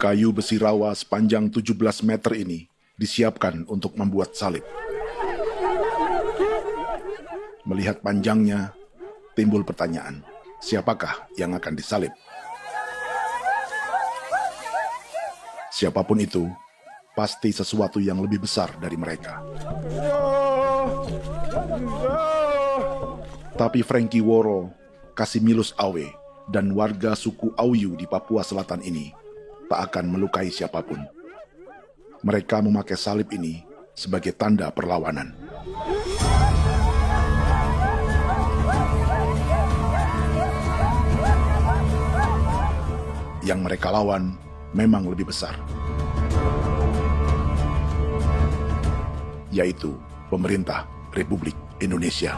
Kayu besi rawa sepanjang 17 meter ini disiapkan untuk membuat salib. Melihat panjangnya, timbul pertanyaan, siapakah yang akan disalib? Siapapun itu, pasti sesuatu yang lebih besar dari mereka. Tapi Frankie Woro, Casimilus Awe, dan warga suku Auyu di Papua Selatan ini tak akan melukai siapapun. Mereka memakai salib ini sebagai tanda perlawanan. Yang mereka lawan memang lebih besar, yaitu pemerintah Republik Indonesia.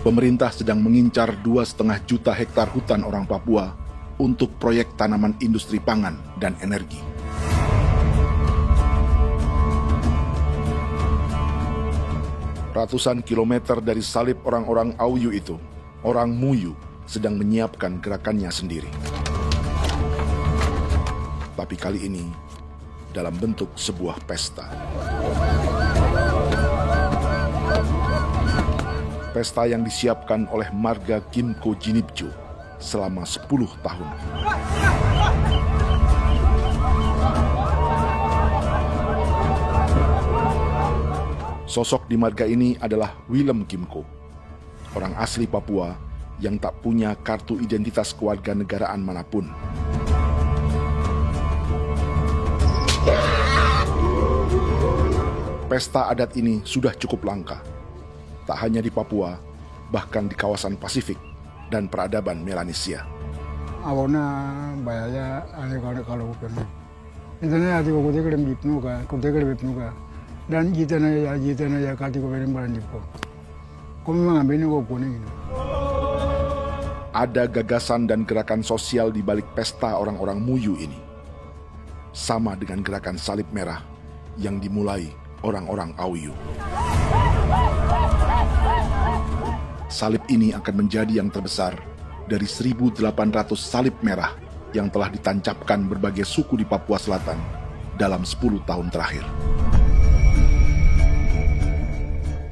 Pemerintah sedang mengincar 2,5 juta hektar hutan orang Papua untuk proyek tanaman industri pangan dan energi. Ratusan kilometer dari salib orang-orang Auyu itu, orang Muyu sedang menyiapkan gerakannya sendiri. Tapi kali ini dalam bentuk sebuah pesta. Pesta yang disiapkan oleh marga Kimco Jinipjo selama 10 tahun. Sosok di marga ini adalah Willem Kimco, orang asli Papua yang tak punya kartu identitas kewarganegaraan manapun. Pesta adat ini sudah cukup langka. Tak hanya di Papua, bahkan di kawasan Pasifik dan peradaban Melanesia. Awalnya bayarnya kalau bukan. Internet ada kode kode dan kita ya kati kode barang dipo. Kami mengambil kode ini. Ada gagasan dan gerakan sosial di balik pesta orang-orang Muyu ini. Sama dengan gerakan salib merah yang dimulai orang-orang Auyu. Salib ini akan menjadi yang terbesar dari 1.800 salib merah yang telah ditancapkan berbagai suku di Papua Selatan dalam 10 tahun terakhir.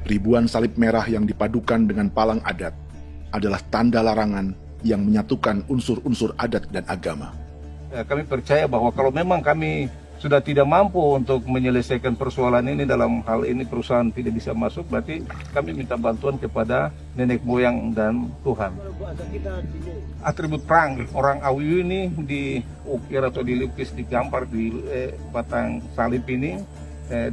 Ribuan salib merah yang dipadukan dengan palang adat adalah tanda larangan yang menyatukan unsur-unsur adat dan agama. Kami percaya bahwa kalau memang kami sudah tidak mampu untuk menyelesaikan persoalan ini, dalam hal ini perusahaan tidak bisa masuk, berarti kami minta bantuan kepada nenek moyang dan Tuhan. Atribut perang orang Auyu ini diukir atau dilukis, digambar di batang salib ini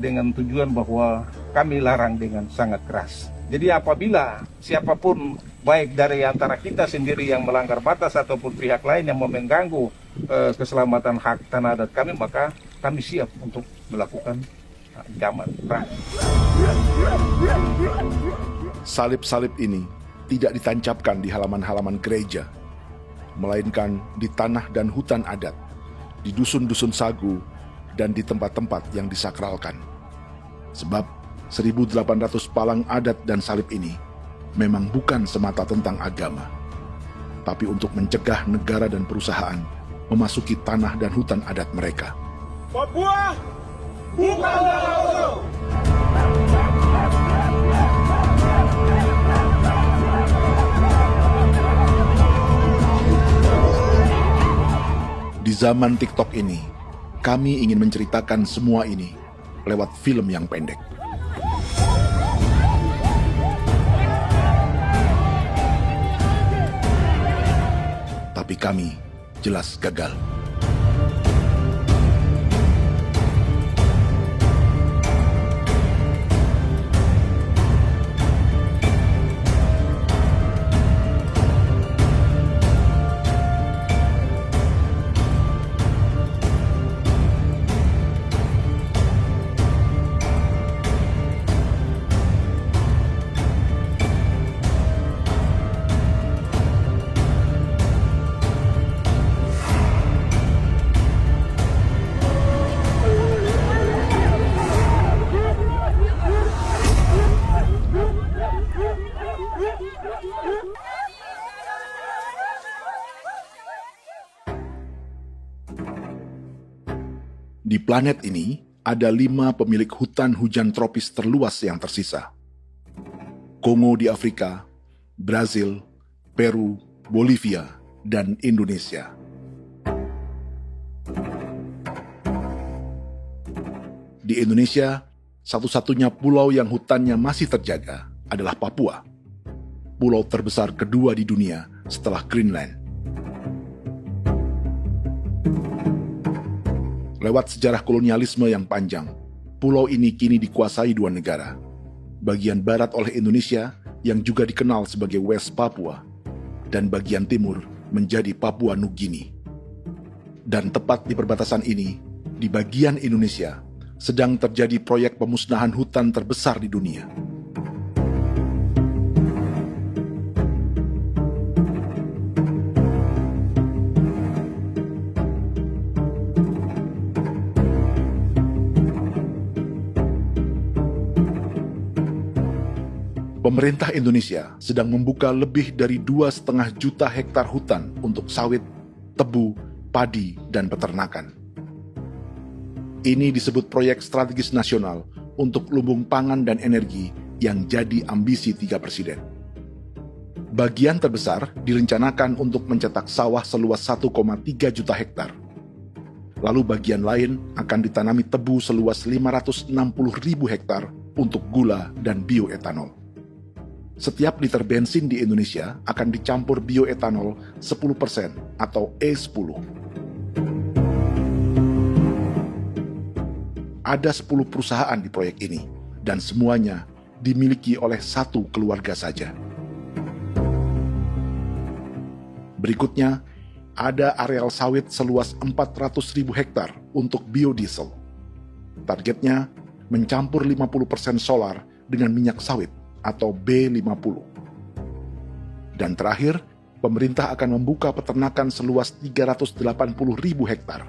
dengan tujuan bahwa kami larang dengan sangat keras. Jadi apabila siapapun, baik dari antara kita sendiri yang melanggar batas ataupun pihak lain yang mengganggu keselamatan hak tanah adat kami, maka kami siap untuk melakukan ancaman perang. Salib-salib ini tidak ditancapkan di halaman-halaman gereja, melainkan di tanah dan hutan adat, di dusun-dusun sagu, dan di tempat-tempat yang disakralkan. Sebab 1.800 palang adat dan salib ini memang bukan semata tentang agama, tapi untuk mencegah negara dan perusahaan memasuki tanah dan hutan adat mereka. Papua bukanlah Auyu. Di zaman TikTok ini, kami ingin menceritakan semua ini lewat film yang pendek. Tapi kami jelas gagal. Di planet ini, ada 5 pemilik hutan hujan tropis terluas yang tersisa. Kongo di Afrika, Brazil, Peru, Bolivia, dan Indonesia. Di Indonesia, satu-satunya pulau yang hutannya masih terjaga adalah Papua, pulau terbesar kedua di dunia setelah Greenland. Lewat sejarah kolonialisme yang panjang, pulau ini kini dikuasai 2 negara. Bagian barat oleh Indonesia yang juga dikenal sebagai West Papua, dan bagian timur menjadi Papua Nugini. Dan tepat di perbatasan ini, di bagian Indonesia, sedang terjadi proyek pemusnahan hutan terbesar di dunia. Pemerintah Indonesia sedang membuka lebih dari 2,5 juta hektar hutan untuk sawit, tebu, padi, dan peternakan. Ini disebut proyek strategis nasional untuk lumbung pangan dan energi yang jadi ambisi 3 presiden. Bagian terbesar direncanakan untuk mencetak sawah seluas 1,3 juta hektar. Lalu bagian lain akan ditanami tebu seluas 560.000 hektar untuk gula dan bioetanol. Setiap liter bensin di Indonesia akan dicampur bioetanol 10% atau E10. Ada 10 perusahaan di proyek ini, dan semuanya dimiliki oleh 1 keluarga saja. Berikutnya, ada areal sawit seluas 400.000 hektar untuk biodiesel. Targetnya mencampur 50% solar dengan minyak sawit atau B50. Dan terakhir, pemerintah akan membuka peternakan seluas 380.000 hektar.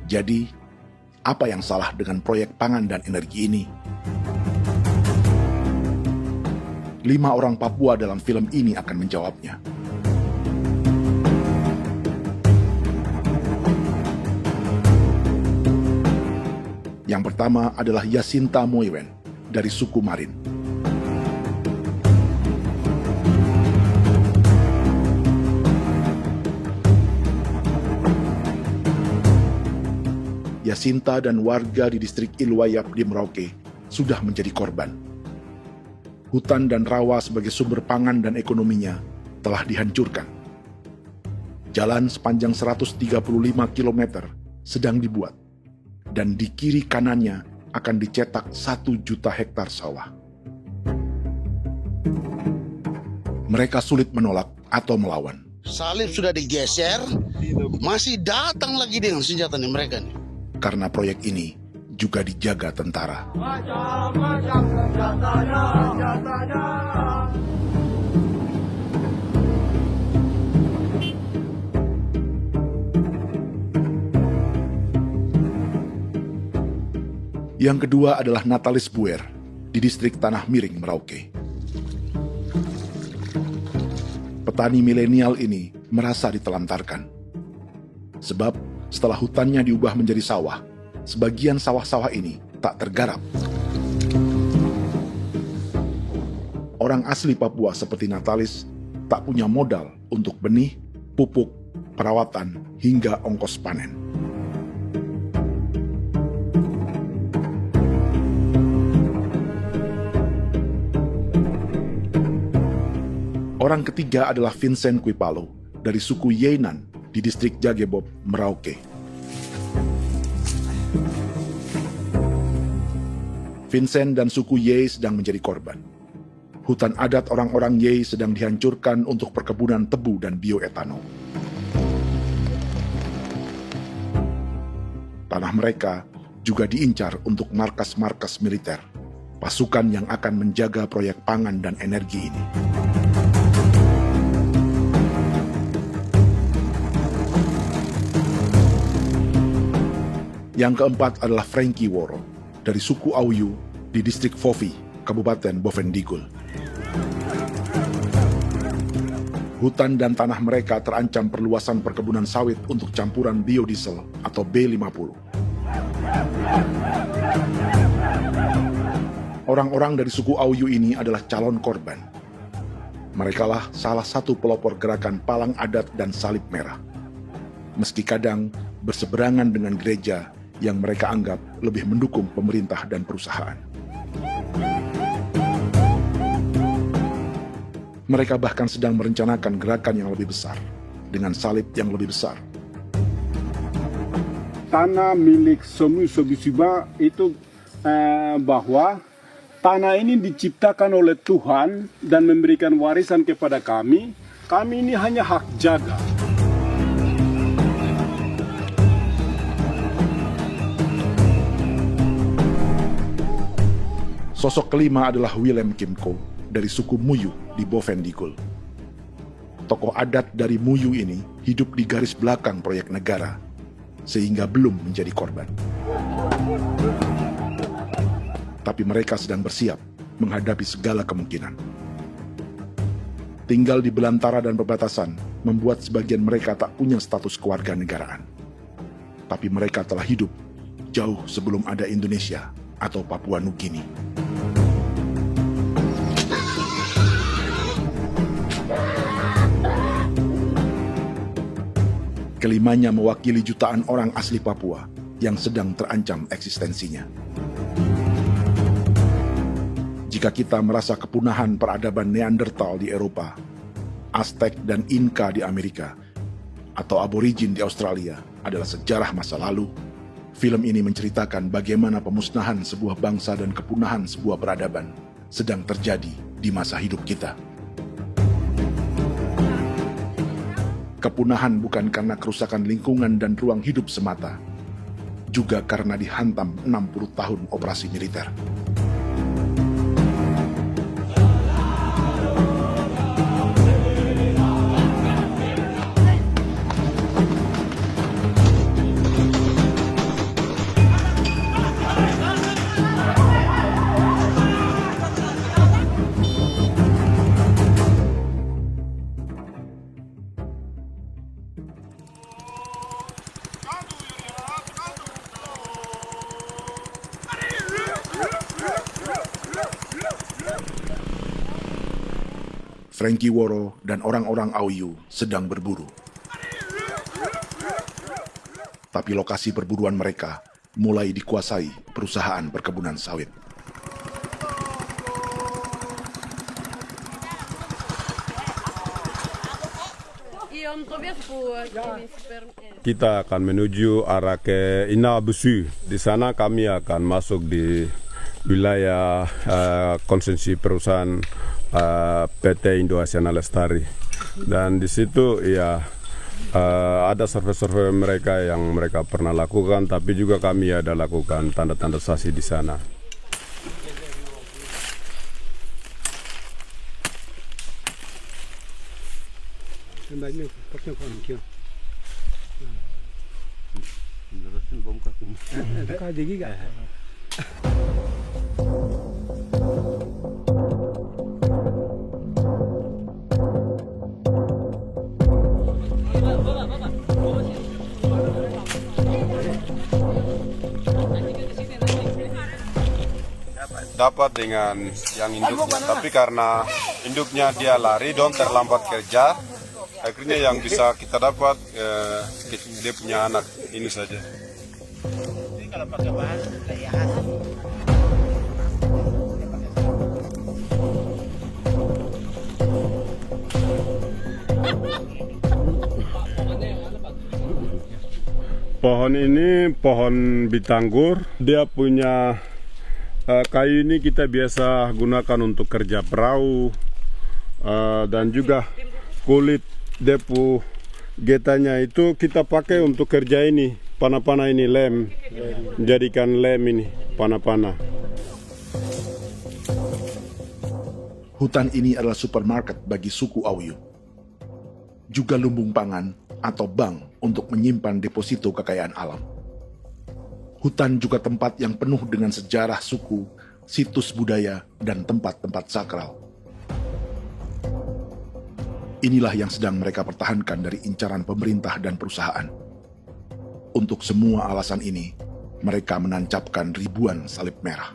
Jadi, apa yang salah dengan proyek pangan dan energi ini? 5 orang Papua dalam film ini akan menjawabnya. Yang pertama adalah Yasinta Moiwen dari suku Marin. Yasinta dan warga di distrik Ilwayap di Merauke sudah menjadi korban. Hutan dan rawa sebagai sumber pangan dan ekonominya telah dihancurkan. Jalan sepanjang 135 km sedang dibuat, dan di kiri kanannya akan dicetak 1 juta hektar sawah. Mereka sulit menolak atau melawan. Salib sudah digeser, masih datang lagi dengan senjatanya mereka nih. Karena proyek ini juga dijaga tentara. Macam-macam senjatanya. Yang kedua adalah Natalis Buer di distrik Tanah Miring, Merauke. Petani milenial ini merasa ditelantarkan. Sebab setelah hutannya diubah menjadi sawah, sebagian sawah-sawah ini tak tergarap. Orang asli Papua seperti Natalis tak punya modal untuk benih, pupuk, perawatan, hingga ongkos panen. Orang ketiga adalah Vincent Kuipalo dari suku Yenan di distrik Jagebob, Merauke. Vincent dan suku Ye sedang menjadi korban. Hutan adat orang-orang Ye sedang dihancurkan untuk perkebunan tebu dan bioetanol. Tanah mereka juga diincar untuk markas-markas militer, pasukan yang akan menjaga proyek pangan dan energi ini. Yang keempat adalah Frankie Woro dari suku Auyu di distrik Fofi, Kabupaten Bovendigul. Hutan dan tanah mereka terancam perluasan perkebunan sawit untuk campuran biodiesel atau B50. Orang-orang dari suku Auyu ini adalah calon korban. Merekalah salah satu pelopor gerakan Palang Adat dan Salib Merah. Meski kadang berseberangan dengan gereja yang mereka anggap lebih mendukung pemerintah dan perusahaan. Mereka bahkan sedang merencanakan gerakan yang lebih besar, dengan salib yang lebih besar. Tanah milik Somu Sobisiba itu bahwa tanah ini diciptakan oleh Tuhan dan memberikan warisan kepada kami. Kami ini hanya hak jaga. Sosok kelima adalah Willem Kimco dari suku Muyu di Bovendigul. Tokoh adat dari Muyu ini hidup di garis belakang proyek negara, sehingga belum menjadi korban. Tapi mereka sedang bersiap menghadapi segala kemungkinan. Tinggal di belantara dan perbatasan membuat sebagian mereka tak punya status kewarganegaraan. Tapi mereka telah hidup jauh sebelum ada Indonesia atau Papua Nugini. Kelimanya mewakili jutaan orang asli Papua yang sedang terancam eksistensinya. Jika kita merasa kepunahan peradaban Neanderthal di Eropa, Aztec dan Inca di Amerika, atau aborigin di Australia adalah sejarah masa lalu, film ini menceritakan bagaimana pemusnahan sebuah bangsa dan kepunahan sebuah peradaban sedang terjadi di masa hidup kita. Kepunahan bukan karena kerusakan lingkungan dan ruang hidup semata, juga karena dihantam 60 tahun operasi militer. Frankie Woro dan orang-orang Auyu sedang berburu. Tapi lokasi perburuan mereka mulai dikuasai perusahaan perkebunan sawit. Kita akan menuju arah ke Inabusu. Di sana kami akan masuk di wilayah konsesi perusahaan PT Indo Asiana Lestari, dan di situ ya ada survei-survei mereka yang mereka pernah lakukan, tapi juga kami ada lakukan tanda-tanda saksi di sana. Dapat dengan yang induknya, tapi karena induknya dia lari dong terlambat kerja, akhirnya yang bisa kita dapat dia punya anak ini saja. Pohon ini pohon bitanggur, dia punya kayu ini kita biasa gunakan untuk kerja perahu, dan juga kulit depu getanya itu kita pakai untuk kerja ini, panah-panah ini lem, jadikan lem ini, panah-panah. Hutan ini adalah supermarket bagi suku Auyu. Juga lumbung pangan atau bank untuk menyimpan deposito kekayaan alam. Hutan juga tempat yang penuh dengan sejarah suku, situs budaya, dan tempat-tempat sakral. Inilah yang sedang mereka pertahankan dari incaran pemerintah dan perusahaan. Untuk semua alasan ini, mereka menancapkan ribuan salib merah.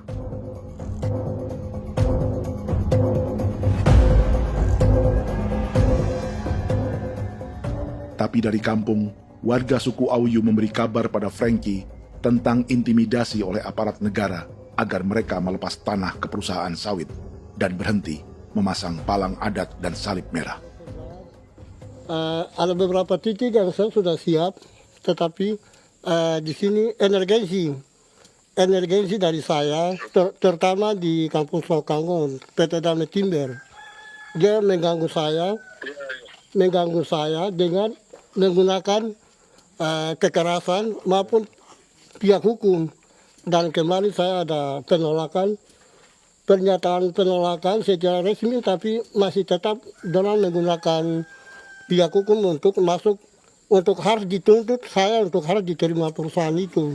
Tapi dari kampung, warga suku Auyu memberi kabar pada Frankie tentang intimidasi oleh aparat negara agar mereka melepas tanah ke perusahaan sawit dan berhenti memasang palang adat dan salib merah. Ada beberapa titik yang saya sudah siap, tetapi di sini emergensi dari saya, terutama di Kampung Sokanggon, PT Damai Timber. Dia mengganggu saya dengan menggunakan kekerasan maupun pihak hukum. Dan kemarin saya ada pernyataan penolakan secara resmi, tapi masih tetap dengan menggunakan pihak hukum untuk masuk, untuk harus dituntut saya untuk harus diterima perusahaan itu.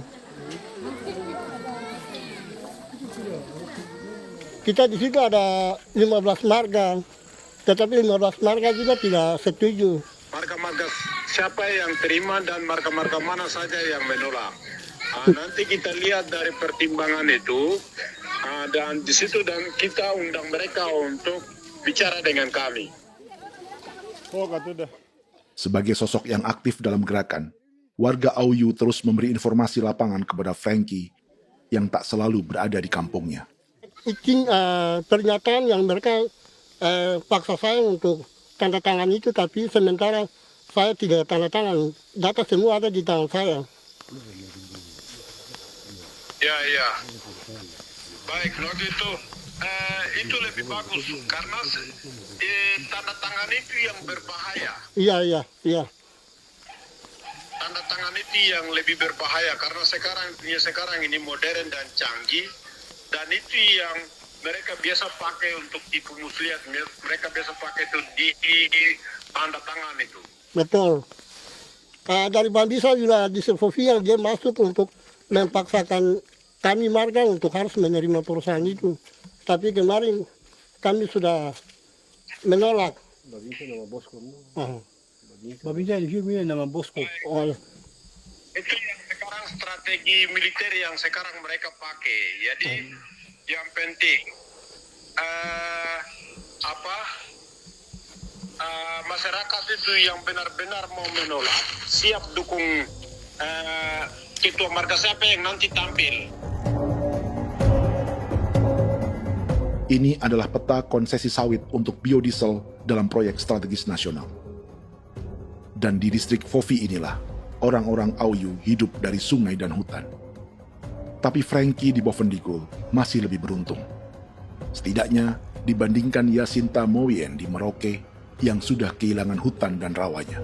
Kita di situ ada 15 marga, tetapi 15 marga juga tidak setuju. Marga-marga siapa yang terima dan marga-marga mana saja yang menolak. Nanti kita lihat dari pertimbangan itu, dan di situ dan kita undang mereka untuk bicara dengan kami. Sebagai sosok yang aktif dalam gerakan, warga Auyu terus memberi informasi lapangan kepada Frankie yang tak selalu berada di kampungnya. Pernyataan yang mereka paksa saya untuk tanda tangan itu, tapi sementara saya tidak tanda tangan. Data semua ada di tangan saya. Ya. Baik, kalau gitu itu lebih bagus karena tanda tangan itu yang berbahaya. Iya. Tanda tangan itu yang lebih berbahaya karena sekarang ini modern dan canggih, dan itu yang mereka biasa pakai untuk tipu muslihat. Mereka biasa pakai itu di tanda tangan itu. Betul. Dari Bambisa juga di Sofia dia masuk untuk memaksakan kami marga untuk harus menerima perusahaan itu. Tapi kemarin kami sudah menolak. Babisa di sini nama bosku. Itu yang sekarang strategi militer yang sekarang mereka pakai. Jadi yang penting masyarakat itu yang benar-benar mau menolak siap dukung ketua marga siapa yang nanti tampil. Ini adalah peta konsesi sawit untuk biodiesel dalam proyek strategis nasional. Dan di distrik Fofi inilah orang-orang Auyu hidup dari sungai dan hutan. Tapi Frankie di Bovendigul masih lebih beruntung. Setidaknya dibandingkan Yasinta Mowien di Merauke yang sudah kehilangan hutan dan rawanya.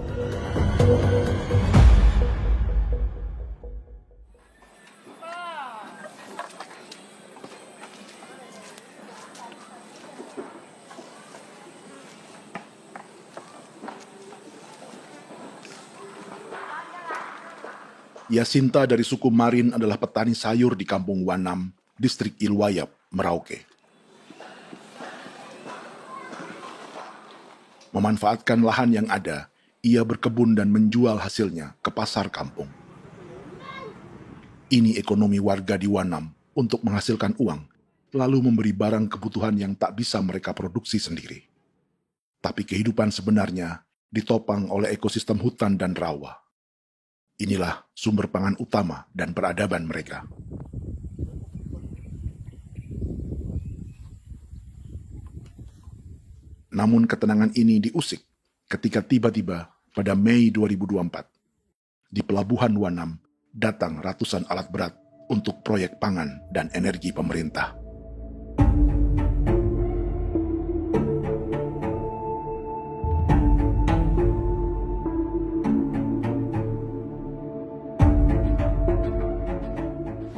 Yasinta dari suku Marin adalah petani sayur di Kampung Wanam, distrik Ilwayap, Merauke. Memanfaatkan lahan yang ada, ia berkebun dan menjual hasilnya ke pasar kampung. Ini ekonomi warga di Wanam untuk menghasilkan uang, lalu memberi barang kebutuhan yang tak bisa mereka produksi sendiri. Tapi kehidupan sebenarnya ditopang oleh ekosistem hutan dan rawa. Inilah sumber pangan utama dan peradaban mereka. Namun ketenangan ini diusik ketika tiba-tiba pada Mei 2024, di Pelabuhan Wanam datang ratusan alat berat untuk proyek pangan dan energi pemerintah.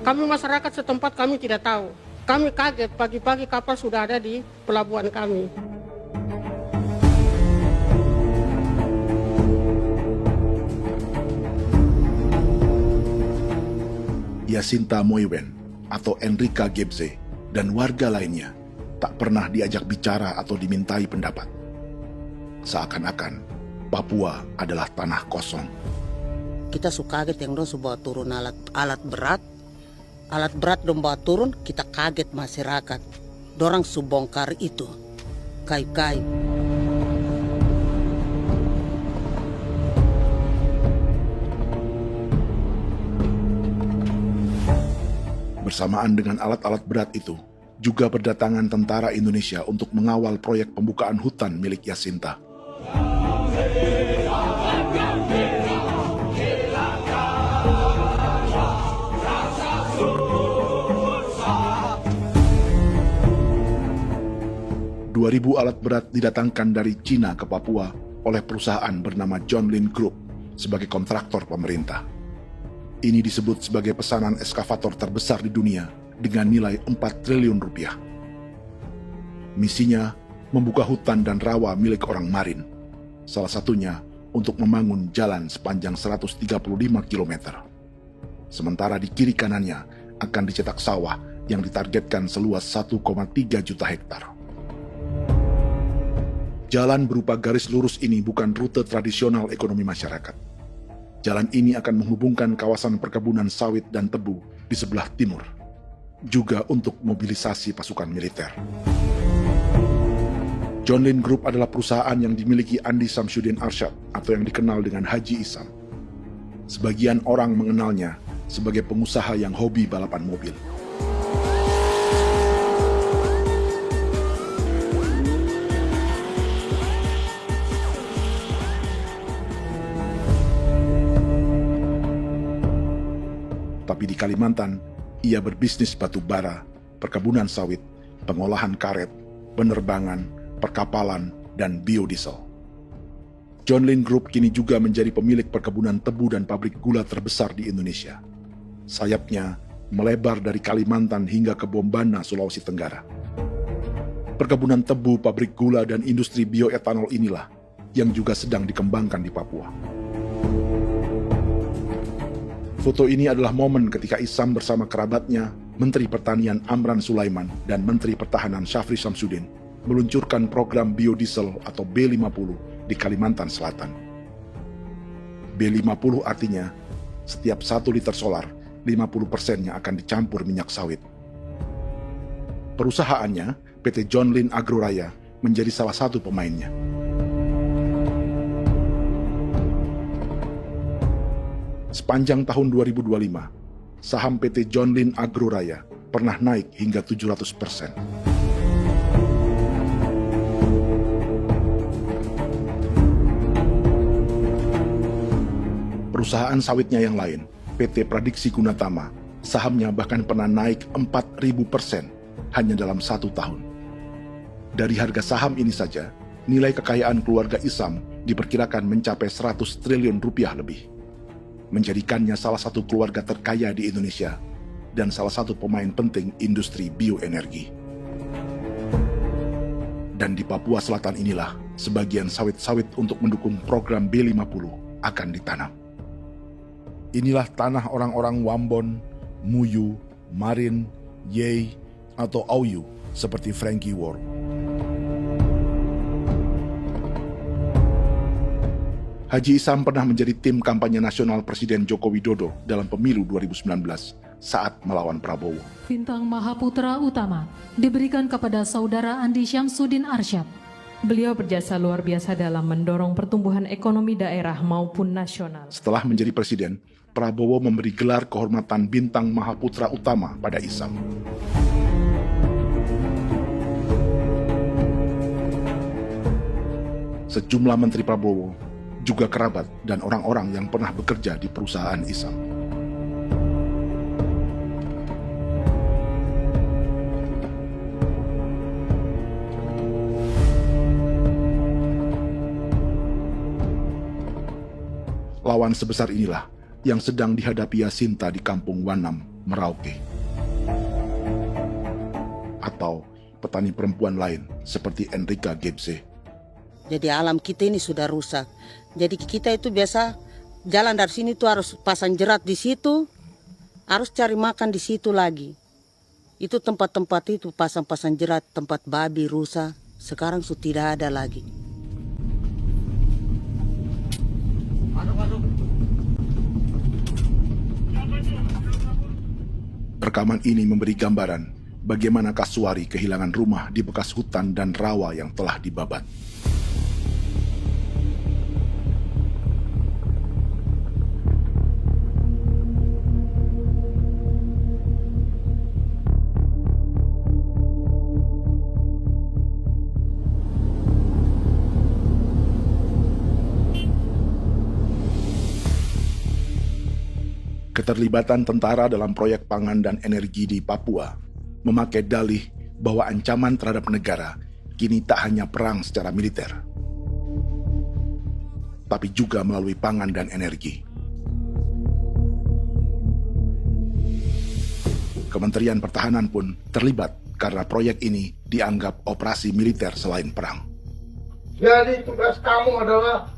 Kami masyarakat setempat kami tidak tahu. Kami kaget pagi-pagi kapal sudah ada di pelabuhan kami. Yasinta Mowien atau Enrika Gebze dan warga lainnya tak pernah diajak bicara atau dimintai pendapat. Seakan-akan Papua adalah tanah kosong. Kita suka kaget yang dong bawa turun alat berat dong bawa turun, kita kaget masyarakat. Dorang subongkar itu kayu-kayu. Bersamaan dengan alat-alat berat itu, juga berdatangan tentara Indonesia untuk mengawal proyek pembukaan hutan milik Jacinta. Ribu alat berat didatangkan dari Cina ke Papua oleh perusahaan bernama John Lin Group sebagai kontraktor pemerintah. Ini disebut sebagai pesanan eskavator terbesar di dunia dengan nilai 4 triliun rupiah. Misinya membuka hutan dan rawa milik orang Marin, salah satunya untuk membangun jalan sepanjang 135 km. Sementara di kiri kanannya akan dicetak sawah yang ditargetkan seluas 1,3 juta hektar. Jalan berupa garis lurus ini bukan rute tradisional ekonomi masyarakat. Jalan ini akan menghubungkan kawasan perkebunan sawit dan tebu di sebelah timur, juga untuk mobilisasi pasukan militer. John Lin Group adalah perusahaan yang dimiliki Andi Samsudin Arsyad atau yang dikenal dengan Haji Isam. Sebagian orang mengenalnya sebagai pengusaha yang hobi balapan mobil. Tapi di Kalimantan, ia berbisnis batu bara, perkebunan sawit, pengolahan karet, penerbangan, perkapalan, dan biodiesel. John Lin Group kini juga menjadi pemilik perkebunan tebu dan pabrik gula terbesar di Indonesia. Sayapnya melebar dari Kalimantan hingga ke Bombana, Sulawesi Tenggara. Perkebunan tebu, pabrik gula, dan industri bioetanol inilah yang juga sedang dikembangkan di Papua. Foto ini adalah momen ketika Isam bersama kerabatnya, Menteri Pertanian Amran Sulaiman dan Menteri Pertahanan Syafri Samsudin meluncurkan program biodiesel atau B50 di Kalimantan Selatan. B50 artinya setiap 1 liter solar, 50%-nya akan dicampur minyak sawit. Perusahaannya, PT John Lin Agroraya, menjadi salah satu pemainnya. Sepanjang tahun 2025, saham PT John Lin Agroraya pernah naik hingga 700%. Perusahaan sawitnya yang lain, PT Pradiksi Gunatama, sahamnya bahkan pernah naik 4.000% hanya dalam 1 tahun. Dari harga saham ini saja, nilai kekayaan keluarga Isam diperkirakan mencapai 100 triliun rupiah lebih, menjadikannya salah satu keluarga terkaya di Indonesia dan salah satu pemain penting industri bioenergi. Dan di Papua Selatan inilah sebagian sawit-sawit untuk mendukung program B50 akan ditanam. Inilah tanah orang-orang Wambon, Muyu, Marin, Yei, atau Auyu seperti Frankie Ward. Haji Isam pernah menjadi tim kampanye nasional Presiden Joko Widodo dalam pemilu 2019 saat melawan Prabowo. Bintang Mahaputra Utama diberikan kepada Saudara Andi Syamsuddin Arsyad. Beliau berjasa luar biasa dalam mendorong pertumbuhan ekonomi daerah maupun nasional. Setelah menjadi presiden, Prabowo memberi gelar kehormatan Bintang Mahaputra Utama pada Isam. Sejumlah menteri Prabowo, juga kerabat dan orang-orang yang pernah bekerja di perusahaan Isam. Lawan sebesar inilah yang sedang dihadapi Jacinta di kampung Wanam, Merauke. Atau petani perempuan lain seperti Enrika Gebze. Jadi alam kita ini sudah rusak. Jadi kita itu biasa jalan dari sini tuh harus pasang jerat di situ, harus cari makan di situ lagi. Itu tempat-tempat itu pasang-pasang jerat, tempat babi, rusa, sekarang sudah tidak ada lagi. Rekaman ini memberi gambaran bagaimana Kasuari kehilangan rumah di bekas hutan dan rawa yang telah dibabat. Keterlibatan tentara dalam proyek pangan dan energi di Papua memakai dalih bahwa ancaman terhadap negara kini tak hanya perang secara militer, tapi juga melalui pangan dan energi. Kementerian Pertahanan pun terlibat karena proyek ini dianggap operasi militer selain perang. Jadi tugas kamu adalah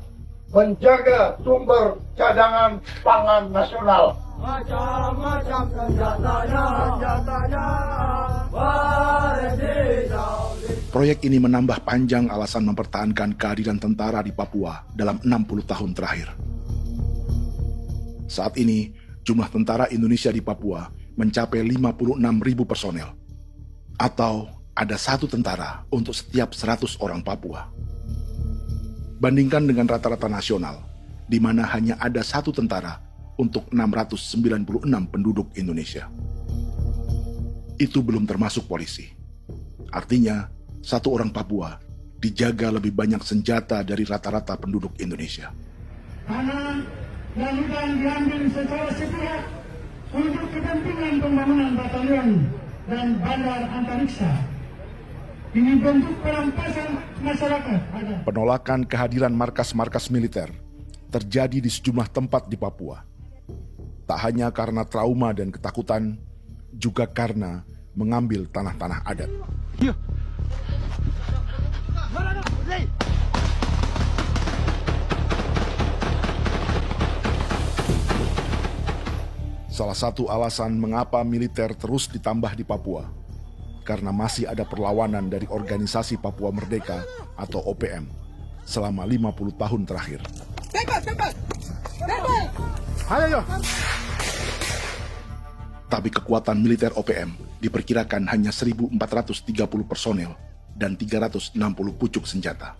menjaga sumber cadangan pangan nasional. Macam-macam senjatanya, Proyek ini menambah panjang alasan mempertahankan kehadiran tentara di Papua dalam 60 tahun terakhir. Saat ini, jumlah tentara Indonesia di Papua mencapai 56.000 personel, atau ada 1 tentara untuk setiap 100 orang Papua. Bandingkan dengan rata-rata nasional, di mana hanya ada 1 tentara untuk 696 penduduk Indonesia. Itu belum termasuk polisi. Artinya, 1 orang Papua dijaga lebih banyak senjata dari rata-rata penduduk Indonesia. Tanah dan hutan diambil secara sepihak untuk kepentingan pembangunan batalion dan bandar antariksa. Ini bentuk perampasan masyarakat. Penolakan kehadiran markas-markas militer terjadi di sejumlah tempat di Papua. Tak hanya karena trauma dan ketakutan, juga karena mengambil tanah-tanah adat. Salah satu alasan mengapa militer terus ditambah di Papua, karena masih ada perlawanan dari Organisasi Papua Merdeka atau OPM selama 50 tahun terakhir. Tapi kekuatan militer OPM diperkirakan hanya 1.430 personel dan 360 pucuk senjata.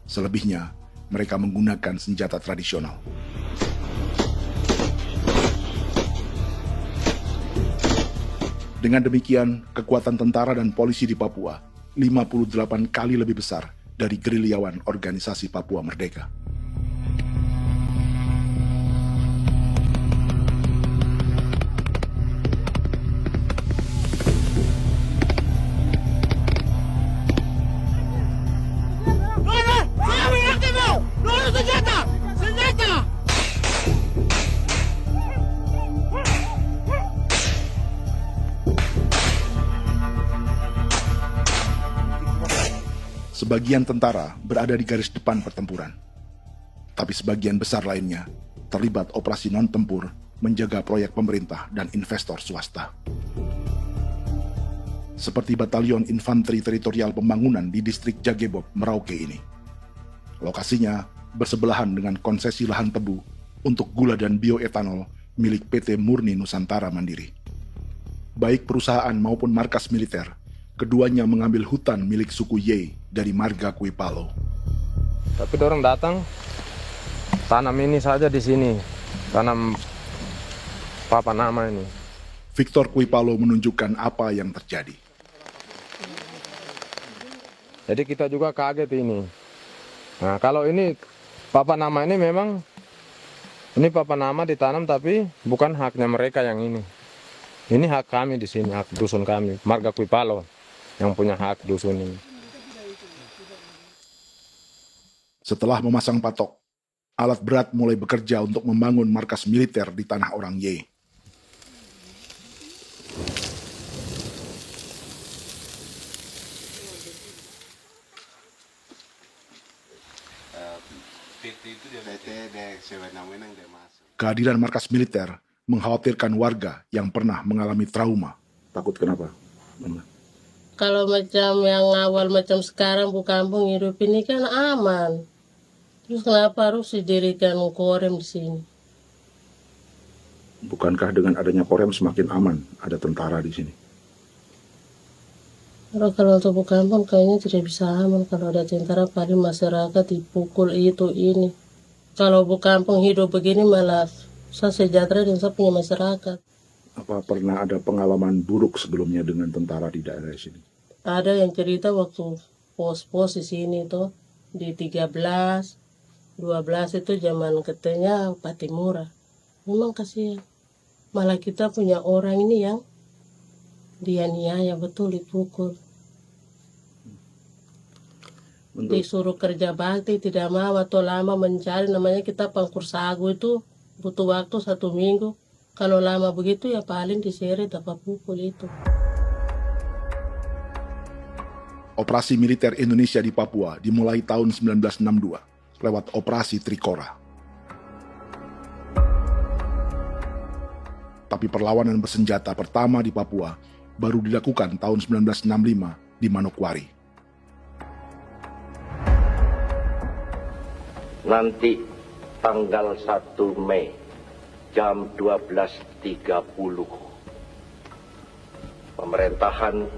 Selebihnya, mereka menggunakan senjata tradisional. Dengan demikian, kekuatan tentara dan polisi di Papua 58 kali lebih besar dari gerilyawan Organisasi Papua Merdeka. Sebagian tentara berada di garis depan pertempuran, tapi sebagian besar lainnya terlibat operasi non-tempur menjaga proyek pemerintah dan investor swasta. Seperti Batalion Infanteri Teritorial Pembangunan di distrik Jagebob, Merauke ini. Lokasinya bersebelahan dengan konsesi lahan tebu untuk gula dan bioetanol milik PT Murni Nusantara Mandiri. Baik perusahaan maupun markas militer, keduanya mengambil hutan milik suku Ye dari marga Kuipalo. Tapi dorong datang, tanam ini saja di sini, tanam papa nama ini. Victor Kuipalo menunjukkan apa yang terjadi. Jadi kita juga kaget ini. Nah, kalau ini papa nama ini memang, ini papa nama ditanam tapi bukan haknya mereka yang ini. Ini hak kami di sini, hak dusun kami, marga Kuipalo yang punya hak dusun ini. Setelah memasang patok, alat berat mulai bekerja untuk membangun markas militer di tanah orang Ye. Kehadiran markas militer mengkhawatirkan warga yang pernah mengalami trauma. Takut kenapa? Kalau macam yang awal macam sekarang bu kampung hidup ini kan aman. Terus kenapa harus didirikan korem di sini? Bukankah dengan adanya Korem semakin aman ada tentara di sini? Kalau untuk kampung kayaknya tidak bisa aman kalau ada tentara, paling masyarakat dipukul itu ini. Kalau kampung hidup begini malah saya sejahtera dan saya punya masyarakat. Apa pernah ada pengalaman buruk sebelumnya dengan tentara di daerah sini? Ada yang cerita waktu pos-pos di sini tuh di 13, 12 itu zaman katanya Patimura. Memang kasihan. Malah kita punya orang ini yang dianiaya betul, dipukul. Disuruh kerja bakti tidak mau atau lama mencari, namanya kita pangkur sagu itu butuh waktu 1 minggu. Kalau lama begitu ya paling diseret apa pukul itu. Operasi militer Indonesia di Papua dimulai tahun 1962 lewat Operasi Trikora. Tapi perlawanan bersenjata pertama di Papua baru dilakukan tahun 1965 di Manokwari. Nanti tanggal 1 Mei jam 12.30 pemerintahan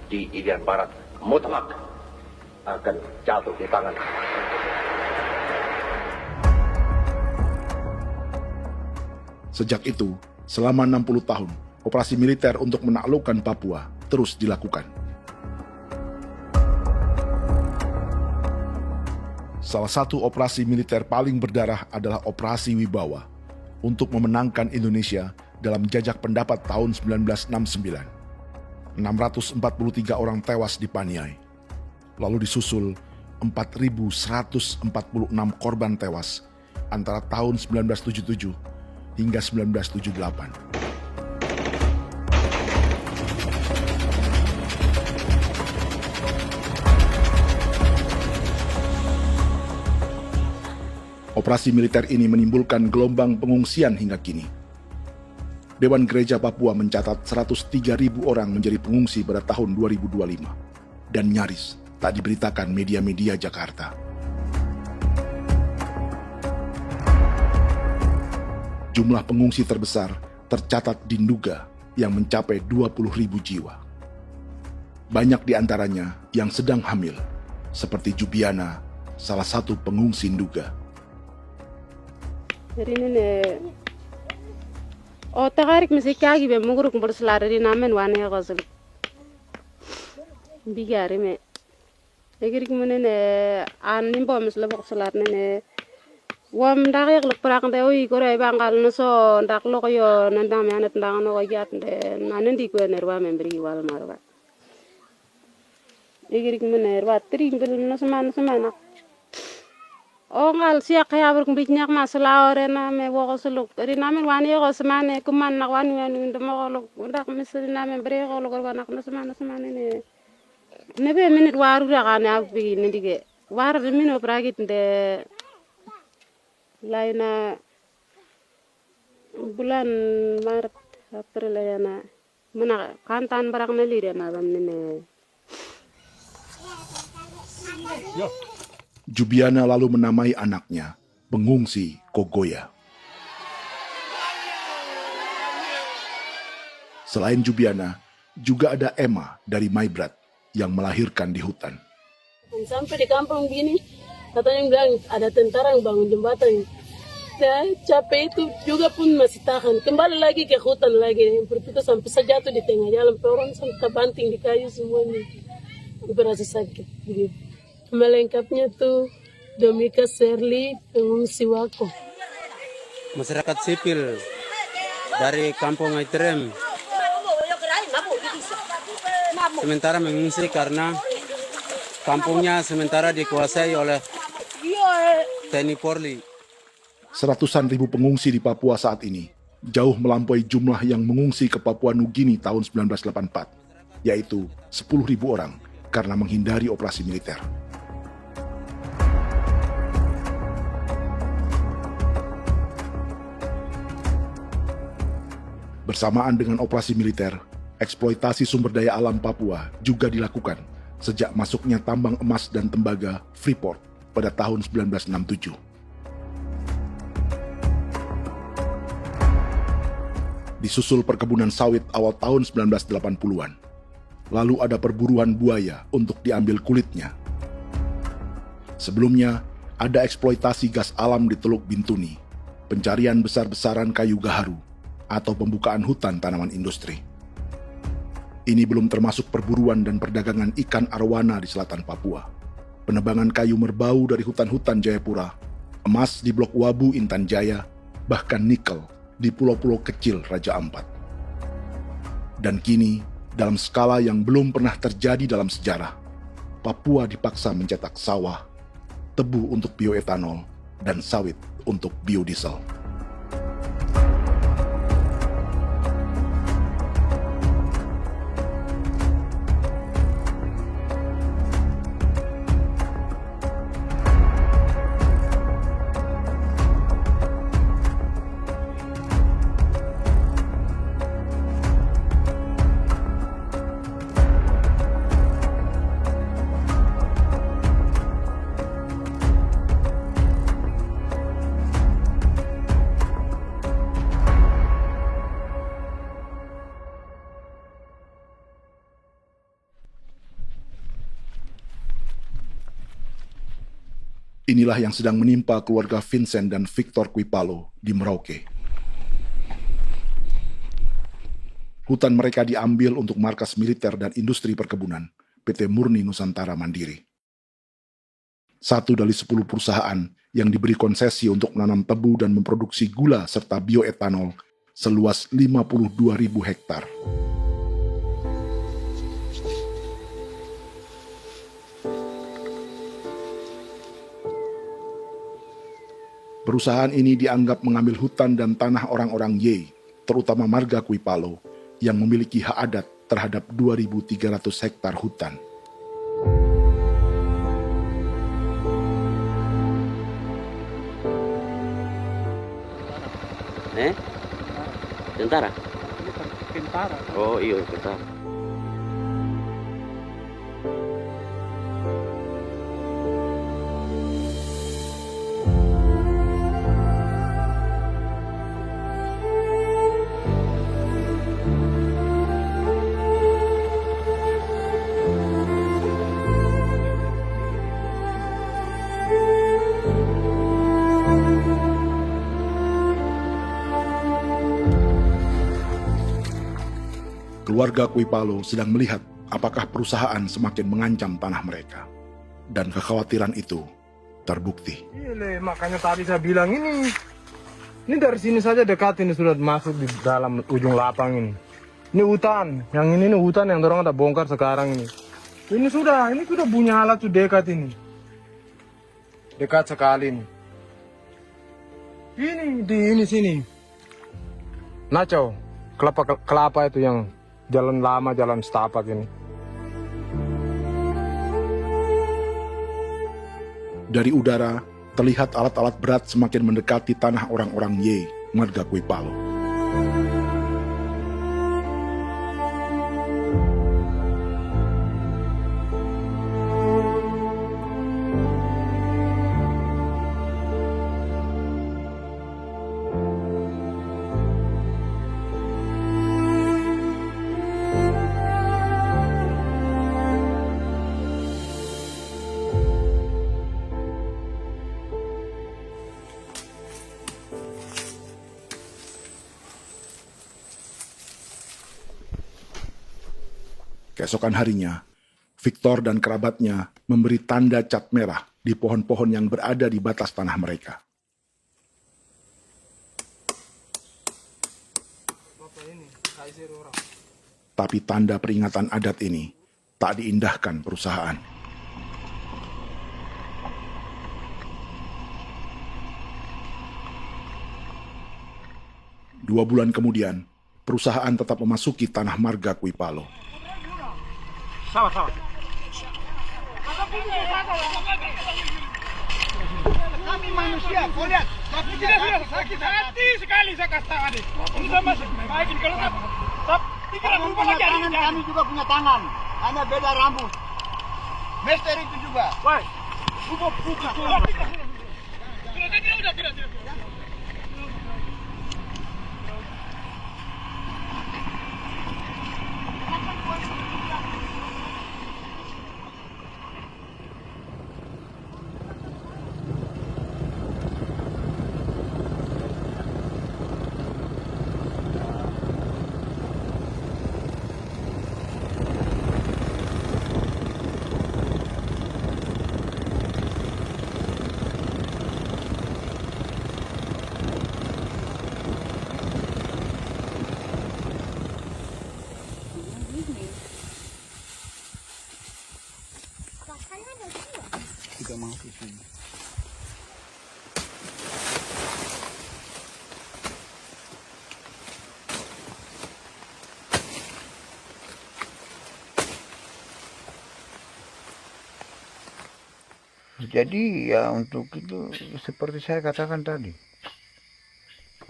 di Irian Barat mutlak akan jatuh di tangan. Sejak itu, selama 60 tahun, operasi militer untuk menaklukkan Papua terus dilakukan. Salah satu operasi militer paling berdarah adalah Operasi Wibawa untuk memenangkan Indonesia dalam jajak pendapat tahun 1969. 643 orang tewas di Paniai. Lalu disusul 4.146 korban tewas antara tahun 1977 hingga 1978. Operasi militer ini menimbulkan gelombang pengungsian hingga kini. Dewan Gereja Papua mencatat 103.000 orang menjadi pengungsi pada tahun 2025 dan nyaris tak diberitakan media-media Jakarta. Jumlah pengungsi terbesar tercatat di Nduga yang mencapai 20.000 jiwa. Banyak di antaranya yang sedang hamil, seperti Jubiana, salah satu pengungsi Nduga. Takarik mesti kagi be muguruk berselari namen wane gosel bigari me egirik munene an nimbo mesle berselar nene wam darik lek prak de oi gore bangal no so ndak lo yo nandam me anet ndang no gat de nanen di ko nerwa membri wal marwa egirik munene wa tri mbel no semana ngal siak ya ber kumbit nyak masala orena me wo sulu rina men wani go semane kuman nak wani wani ndemo lo ndak misalina me bre go lo nak no semana ne be minute waru ra kana bi ndige war de mino pragit de laina bulan maret april yana mana kantan barak na lire na bamne Jubiana lalu menamai anaknya pengungsi Kogoya. Selain Jubiana, juga ada Emma dari Maibrat yang melahirkan di hutan. Sampai di kampung gini, katanya bilang ada tentara yang bangun jembatan. Saya capek itu juga pun masih tahan. Kembali lagi ke hutan lagi. Itu sampai saya jatuh di tengah jalan. Orang sampai terbanting di kayu semuanya. Berasa sakit. Gitu. Melengkapnya tuh Domika Serli, pengungsi Wako. Masyarakat sipil dari kampung Aitrem sementara mengungsi karena kampungnya sementara dikuasai oleh TNI Polri. Seratusan ribu pengungsi di Papua saat ini jauh melampaui jumlah yang mengungsi ke Papua Nugini tahun 1984, yaitu 10.000 orang karena menghindari operasi militer. Bersamaan dengan operasi militer, eksploitasi sumber daya alam Papua juga dilakukan sejak masuknya tambang emas dan tembaga Freeport pada tahun 1967. Disusul perkebunan sawit awal tahun 1980-an. Lalu ada perburuan buaya untuk diambil kulitnya. Sebelumnya, ada eksploitasi gas alam di Teluk Bintuni, pencarian besar-besaran kayu gaharu, atau pembukaan hutan tanaman industri. Ini belum termasuk perburuan dan perdagangan ikan arwana di selatan Papua, penebangan kayu merbau dari hutan-hutan Jayapura, emas di Blok Wabu Intan Jaya, bahkan nikel di pulau-pulau kecil Raja Ampat. Dan kini, dalam skala yang belum pernah terjadi dalam sejarah, Papua dipaksa mencetak sawah, tebu untuk bioetanol, dan sawit untuk biodiesel. Inilah yang sedang menimpa keluarga Vincent dan Victor Kuipalo di Merauke. Hutan mereka diambil untuk markas militer dan industri perkebunan, PT Murni Nusantara Mandiri. 1 dari 10 perusahaan yang diberi konsesi untuk menanam tebu dan memproduksi gula serta bioetanol seluas 52.000 hektar. Perusahaan ini dianggap mengambil hutan dan tanah orang-orang Ye, terutama marga Kuipalo, yang memiliki hak adat terhadap 2.300 hektar hutan. Tentara? Tentara. Oh iya, tentara. Keluarga Kuipalo sedang melihat apakah perusahaan semakin mengancam tanah mereka. Dan kekhawatiran itu terbukti. Iya, makanya tadi saya bilang ini dari sini saja dekat ini sudah masuk di dalam ujung lapang ini. Ini hutan, yang ini hutan yang dorong ada bongkar sekarang ini. Ini sudah punya alat tuh dekat ini. Dekat sekali ini. Ini sini. Nacau, kelapa itu yang jalan lama, jalan setapak ini. Dari udara, terlihat alat-alat berat semakin mendekati tanah orang-orang Ye, marga Kuipalo. Keesokan harinya, Victor dan kerabatnya memberi tanda cat merah di pohon-pohon yang berada di batas tanah mereka. Tapi tanda peringatan adat ini tak diindahkan perusahaan. Dua bulan kemudian, perusahaan tetap memasuki tanah marga Kuipalo. Sama-sama. Kami manusia, kau lihat. Tapi sudah sakit hati sekali saya kasih tahu adik. Ini sama baik ini kalau pikiran berubah lagi. Kami juga punya tangan, hanya beda rambut. Mister itu juga. Baik. Sudah. Jadi ya untuk itu seperti saya katakan tadi,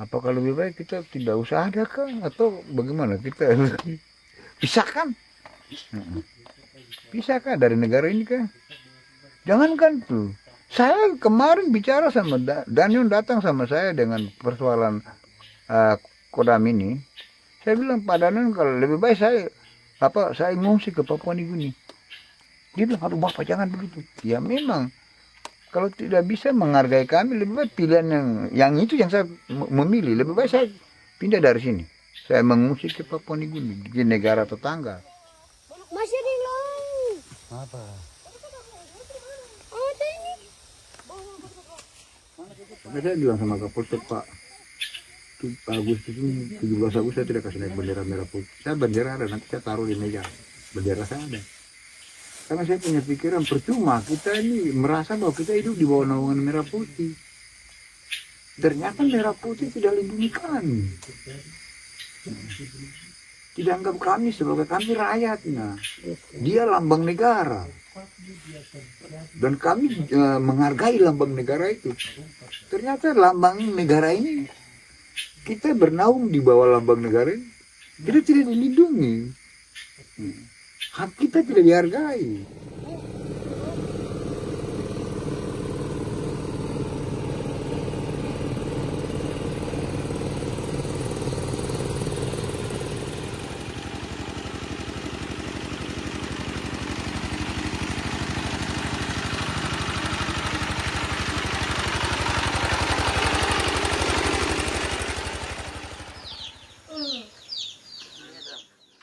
apakah lebih baik kita tidak usah ada kah atau bagaimana, kita pisahkan, pisahkan dari negara ini kah? Jangankan tuh, saya kemarin bicara sama Daniel, datang sama saya dengan persoalan Kodam ini. Saya bilang, Pak Daniel, kalau lebih baik saya ngungsi ke Papua Nugini. Dia bilang, aduh Bapak jangan begitu. Ya memang, kalau tidak bisa menghargai kami, lebih baik pilihan yang itu yang saya memilih. Lebih baik saya pindah dari sini. Saya mengungsi ke Papua Nugini, di negara tetangga. Masih di long. Apa? Saya bilang sama Kapolsek, Pak Agustus ini 17 Agustus saya tidak kasih naik bendera merah putih. Saya bendera ada, nanti saya taruh di meja. Bendera saya ada. Karena saya punya pikiran percuma kita ini merasa bahwa kita hidup di bawah naungan merah putih. Ternyata merah putih tidak lindungi kami. Tidak anggap kami sebagai kami rakyatnya. Dia lambang negara. Dan kami menghargai lambang negara itu. Ternyata lambang negara ini, kita bernaung di bawah lambang negara ini, kita tidak dilindungi. Hak kita tidak dihargai.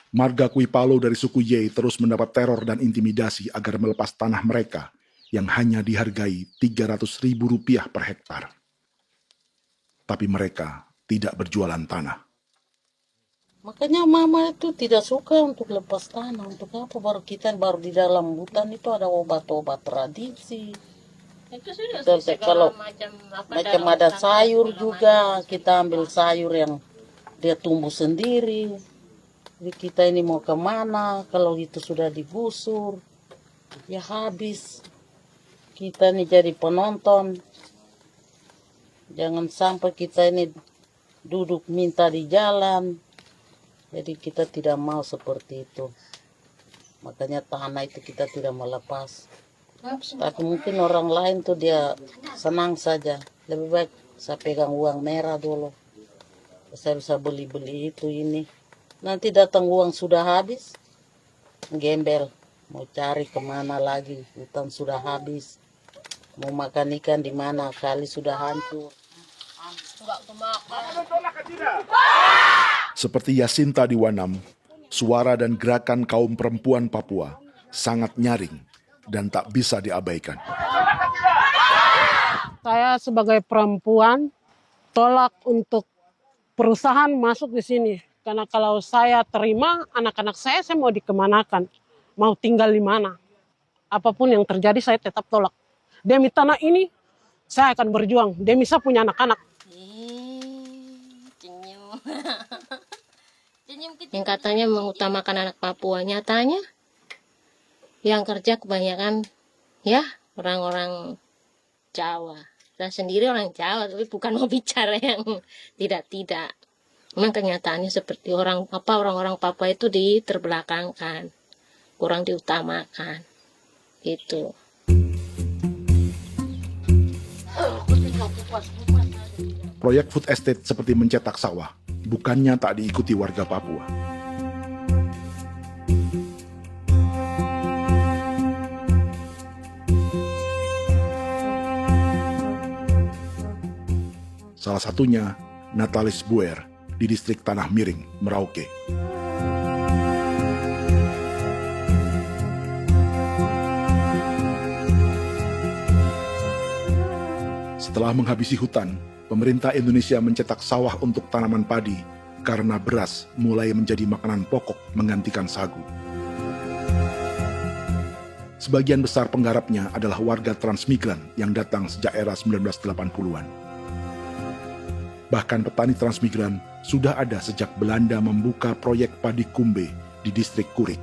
Marga Kuipalo dari suku Ye terus mendapat teror dan intimidasi agar melepas tanah mereka yang hanya dihargai Rp300.000 per hektar. Tapi mereka tidak berjualan tanah. Makanya mama itu tidak suka untuk lepas tanah. Untuk apa? Baru di dalam hutan itu ada obat-obat tradisi. Itu sudah Kalau macam ada sayur juga, kita ambil sayur yang dia tumbuh sendiri. Jadi kita ini mau kemana, kalau itu sudah digusur, ya habis. Kita ini jadi penonton. Jangan sampai kita ini duduk minta di jalan. Jadi kita tidak mau seperti itu. Makanya tanah itu kita tidak melepas. Tapi mungkin orang lain tuh dia senang saja. Lebih baik saya pegang uang merah dulu. Saya bisa beli-beli itu ini. Nanti datang uang sudah habis, gembel. Mau cari kemana lagi, hutan sudah habis. Mau makan ikan di mana, kali sudah hancur. Seperti Yasinta di Wanam, suara dan gerakan kaum perempuan Papua sangat nyaring dan tak bisa diabaikan. Saya sebagai perempuan tolak untuk perusahaan masuk di sini. Karena kalau saya terima anak-anak saya mau dikemanakan, mau tinggal di mana. Apapun yang terjadi saya tetap tolak. Demi tanah ini saya akan berjuang, demi saya punya anak-anak. Yang katanya mengutamakan anak Papua, nyatanya yang kerja kebanyakan ya orang-orang Jawa. Saya sendiri orang Jawa, tapi bukan mau bicara yang tidak-tidak. Memang kenyataannya seperti orang-orang Papua itu diterbelakangkan, kurang diutamakan, gitu. Proyek food estate seperti mencetak sawah, bukannya tak diikuti warga Papua. Salah satunya Natalis Buer di distrik Tanah Miring, Merauke. Setelah menghabisi hutan, pemerintah Indonesia mencetak sawah untuk tanaman padi karena beras mulai menjadi makanan pokok menggantikan sagu. Sebagian besar penggarapnya adalah warga transmigran yang datang sejak era 1980-an. Bahkan petani transmigran sudah ada sejak Belanda membuka proyek padi kumbe di distrik Kurik.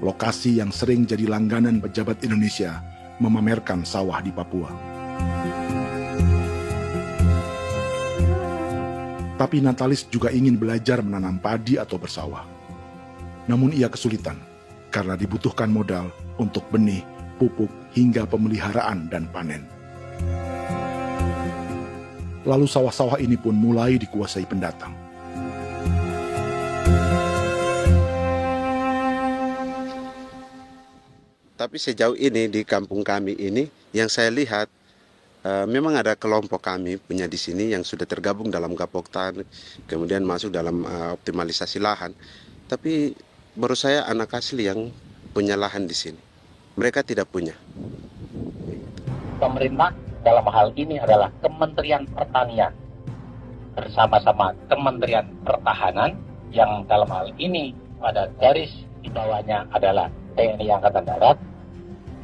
Lokasi yang sering jadi langganan pejabat Indonesia memamerkan sawah di Papua. Tapi Natalis juga ingin belajar menanam padi atau bersawah. Namun ia kesulitan karena dibutuhkan modal untuk benih, pupuk, hingga pemeliharaan dan panen. Lalu sawah-sawah ini pun mulai dikuasai pendatang. Tapi sejauh ini di kampung kami ini yang saya lihat memang ada kelompok kami punya di sini yang sudah tergabung dalam Gapoktan, kemudian masuk dalam optimalisasi lahan. Tapi menurut saya anak asli yang punya lahan di sini. Mereka tidak punya. Pemerintah dalam hal ini adalah Kementerian Pertanian bersama-sama Kementerian Pertahanan yang dalam hal ini pada garis di bawahnya adalah TNI Angkatan Darat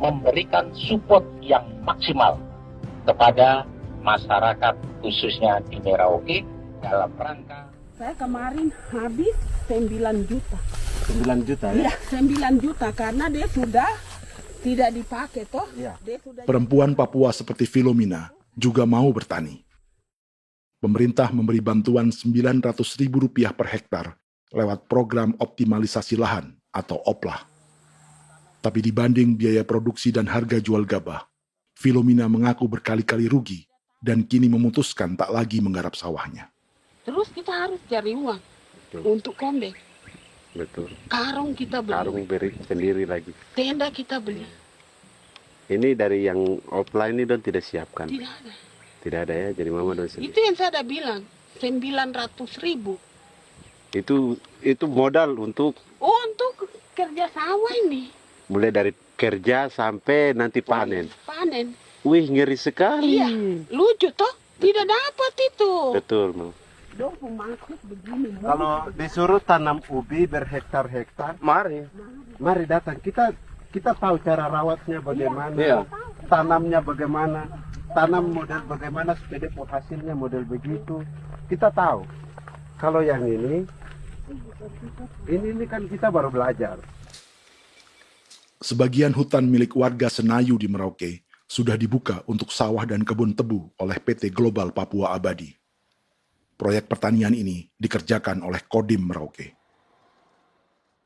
memberikan support yang maksimal kepada masyarakat khususnya di Merauke dalam rangka. Saya kemarin habis 9 juta. 9 juta ya? Iya, 9 juta karena dia sudah tidak dipakai toh. Ya. Perempuan Papua seperti Filomina juga mau bertani. Pemerintah memberi bantuan Rp900.000 per hektar lewat program optimalisasi lahan atau OPLAH. Tapi dibanding biaya produksi dan harga jual gabah, Filomina mengaku berkali-kali rugi dan kini memutuskan tak lagi menggarap sawahnya. Terus kita harus cari uang untuk kombek. Betul. Karung kita beli. Karung beri sendiri lagi. Tenda kita beli. Ini dari yang offline ini don tidak siapkan. Tidak ada. Tidak ada ya, jadi mama don sendiri. Itu yang saya ada bilang, 900.000. Itu modal untuk kerja sawah ini. Mulai dari kerja sampai nanti panen. Panen. Wih, ngeri sekali. Iya, lucu toh? Tidak dapat itu. Betul, Mam. Kalau disuruh tanam ubi berhektar-hektar, mari datang. Kita tahu cara rawatnya bagaimana, iya. Tanamnya bagaimana, tanam model bagaimana supaya hasilnya model begitu. Kita tahu. Kalau yang ini kan kita baru belajar. Sebagian hutan milik warga Senayu di Merauke sudah dibuka untuk sawah dan kebun tebu oleh PT Global Papua Abadi. Proyek pertanian ini dikerjakan oleh Kodim Merauke.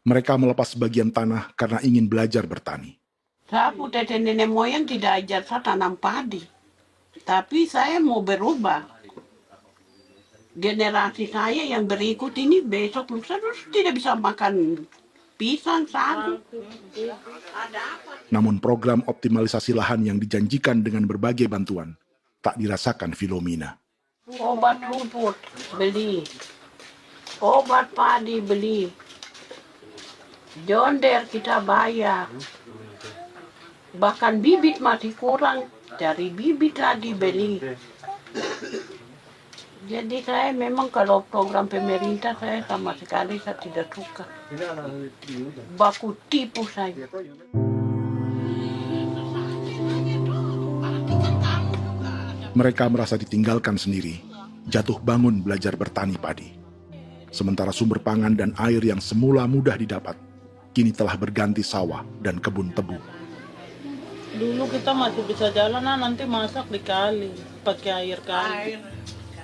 Mereka melepas sebagian tanah karena ingin belajar bertani. Saya punya nenek moyang tidak ajar saya tanam padi. Tapi saya mau berubah. Generasi saya yang berikut ini besok lusa tidak bisa makan pisang, sagu. Namun program optimalisasi lahan yang dijanjikan dengan berbagai bantuan tak dirasakan Filomina. Obat rumput beli, obat padi beli, jonder kita bayar, bahkan bibit masih kurang, cari bibit lagi beli. Jadi saya memang kalau program pemerintah saya sama sekali saya tidak suka. Baku tipu saya. Mereka merasa ditinggalkan sendiri, jatuh bangun belajar bertani padi. Sementara sumber pangan dan air yang semula mudah didapat, kini telah berganti sawah dan kebun tebu. Dulu kita masih bisa jalan, nanti masak di kali, pakai air kali.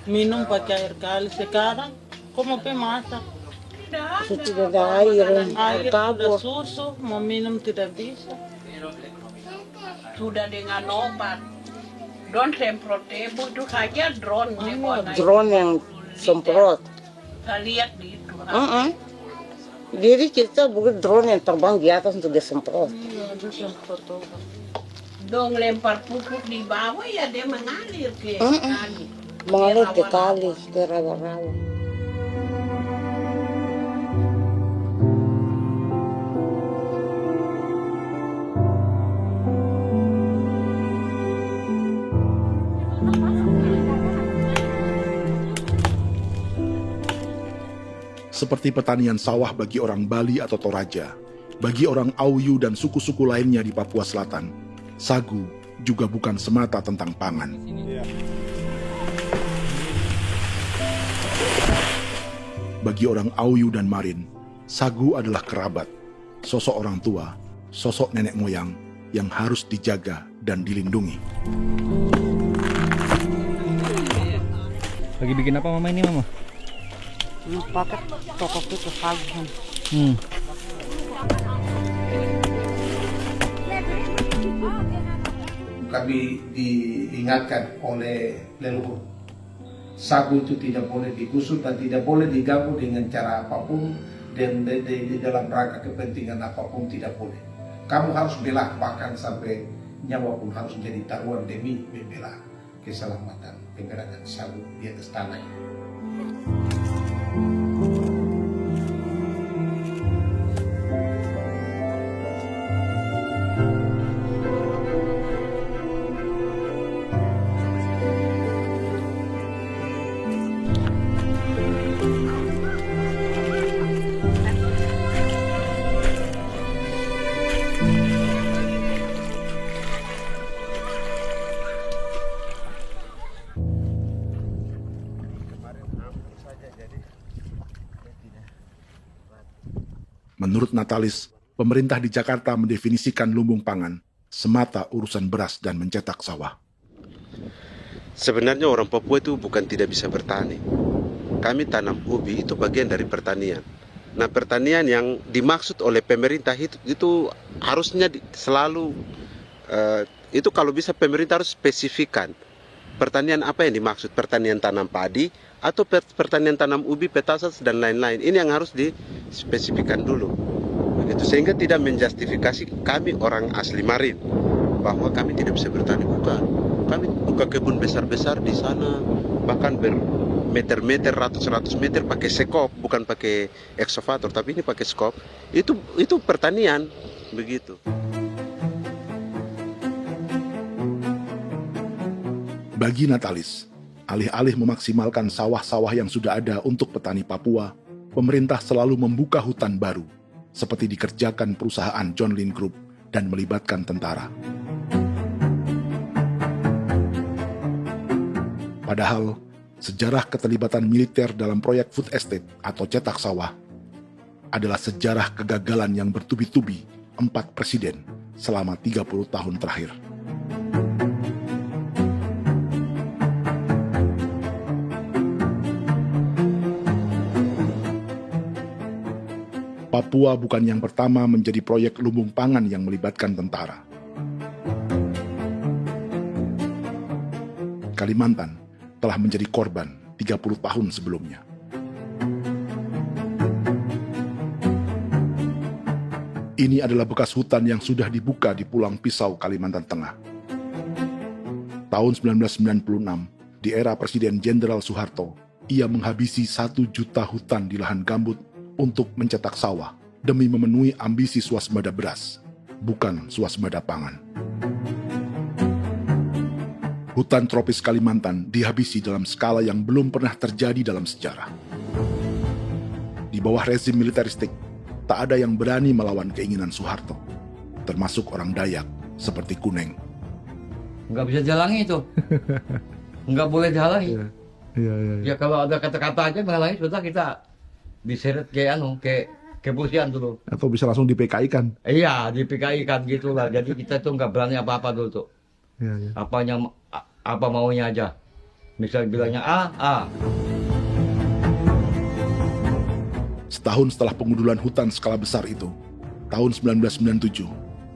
Minum pakai air kali. Sekarang kok mau masak? Tidak ada air. Air sudah susu, mau minum tidak bisa. Sudah dengan obat. Don semprot tebu itu saja drone. Drone yang semprot. Saya lihat di itu. Jadi kita bukan drone yang terbang di atas untuk disemprot. Dong lempar pupuk di bawah ya dia mengalir ke kali. Mengalir ke kali, ke rawa-rawa. Seperti pertanian sawah bagi orang Bali atau Toraja, bagi orang Auyu dan suku-suku lainnya di Papua Selatan, sagu juga bukan semata tentang pangan. Bagi orang Auyu dan Marin, sagu adalah kerabat, sosok orang tua, sosok nenek moyang yang harus dijaga dan dilindungi. Lagi bikin apa mama ini mama? Pakai toko itu sagu. Kami diingatkan oleh leluhur, sagu itu tidak boleh digusur dan tidak boleh diganggu dengan cara apapun, dan di dalam rangka kepentingan apapun tidak boleh. Kamu harus bela, bahkan sampai nyawa pun harus menjadi taruhan demi membela keselamatan pemberangan sagu di atas tanah. Menurut Natalis, pemerintah di Jakarta mendefinisikan lumbung pangan semata urusan beras dan mencetak sawah. Sebenarnya orang Papua itu bukan tidak bisa bertani. Kami tanam ubi itu bagian dari pertanian. Nah, pertanian yang dimaksud oleh pemerintah itu harusnya selalu itu kalau bisa pemerintah harus spesifikkan pertanian apa yang dimaksud, pertanian tanam padi atau pertanian tanam ubi, petasan dan lain-lain. Ini yang harus dispesifikkan dulu. Begitu, sehingga tidak menjustifikasi kami orang asli Marin bahwa kami tidak bisa bertani. Bukan. Kami buka kebun besar-besar di sana, bahkan bermeter-meter, ratus-ratus meter pakai sekop, bukan pakai ekskavator, tapi ini pakai skop. Itu pertanian, begitu. Bagi Natalis, alih-alih memaksimalkan sawah-sawah yang sudah ada untuk petani Papua, pemerintah selalu membuka hutan baru, seperti dikerjakan perusahaan John Lynn Group dan melibatkan tentara. Padahal, sejarah keterlibatan militer dalam proyek food estate atau cetak sawah adalah sejarah kegagalan yang bertubi-tubi 4 presiden selama 30 tahun terakhir. Papua bukan yang pertama menjadi proyek lumbung pangan yang melibatkan tentara. Kalimantan telah menjadi korban 30 tahun sebelumnya. Ini adalah bekas hutan yang sudah dibuka di Pulang Pisau, Kalimantan Tengah. Tahun 1996, di era Presiden Jenderal Soeharto, ia menghabisi 1 juta hutan di lahan gambut untuk mencetak sawah demi memenuhi ambisi swasembada beras, bukan swasembada pangan. Hutan tropis Kalimantan dihabisi dalam skala yang belum pernah terjadi dalam sejarah. Di bawah rezim militeristik, tak ada yang berani melawan keinginan Soeharto, termasuk orang Dayak seperti Kuneng. Nggak bisa jalangi itu. Nggak boleh jalangi. Ya kalau ada kata-kata aja menghalangi, sudah kita diseret ke kepolisian dulu. Atau bisa langsung di PKI-kan. Iya, di PKI-kan gitulah. Jadi kita tuh nggak berani apa-apa dulu tuh. Apa maunya aja. Misal bilangnya A. Setahun setelah pengundulan hutan skala besar itu, tahun 1997,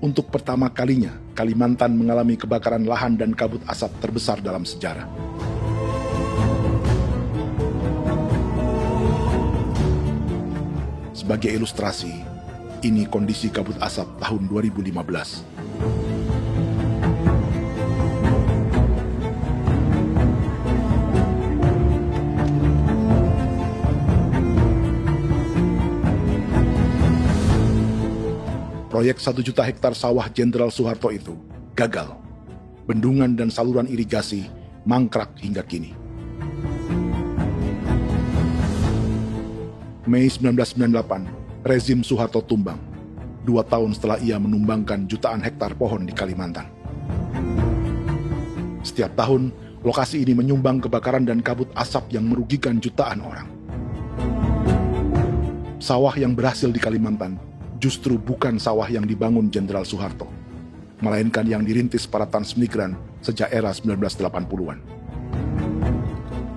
untuk pertama kalinya Kalimantan mengalami kebakaran lahan dan kabut asap terbesar dalam sejarah. Sebagai ilustrasi, ini kondisi kabut asap tahun 2015. Proyek 1 juta hektar sawah Jenderal Soeharto itu gagal. Bendungan dan saluran irigasi mangkrak hingga kini. Mei 1998, rezim Soeharto tumbang, 2 tahun setelah ia menumbangkan jutaan hektar pohon di Kalimantan. Setiap tahun, lokasi ini menyumbang kebakaran dan kabut asap yang merugikan jutaan orang. Sawah yang berhasil di Kalimantan justru bukan sawah yang dibangun Jenderal Soeharto, melainkan yang dirintis para transmigran sejak era 1980-an.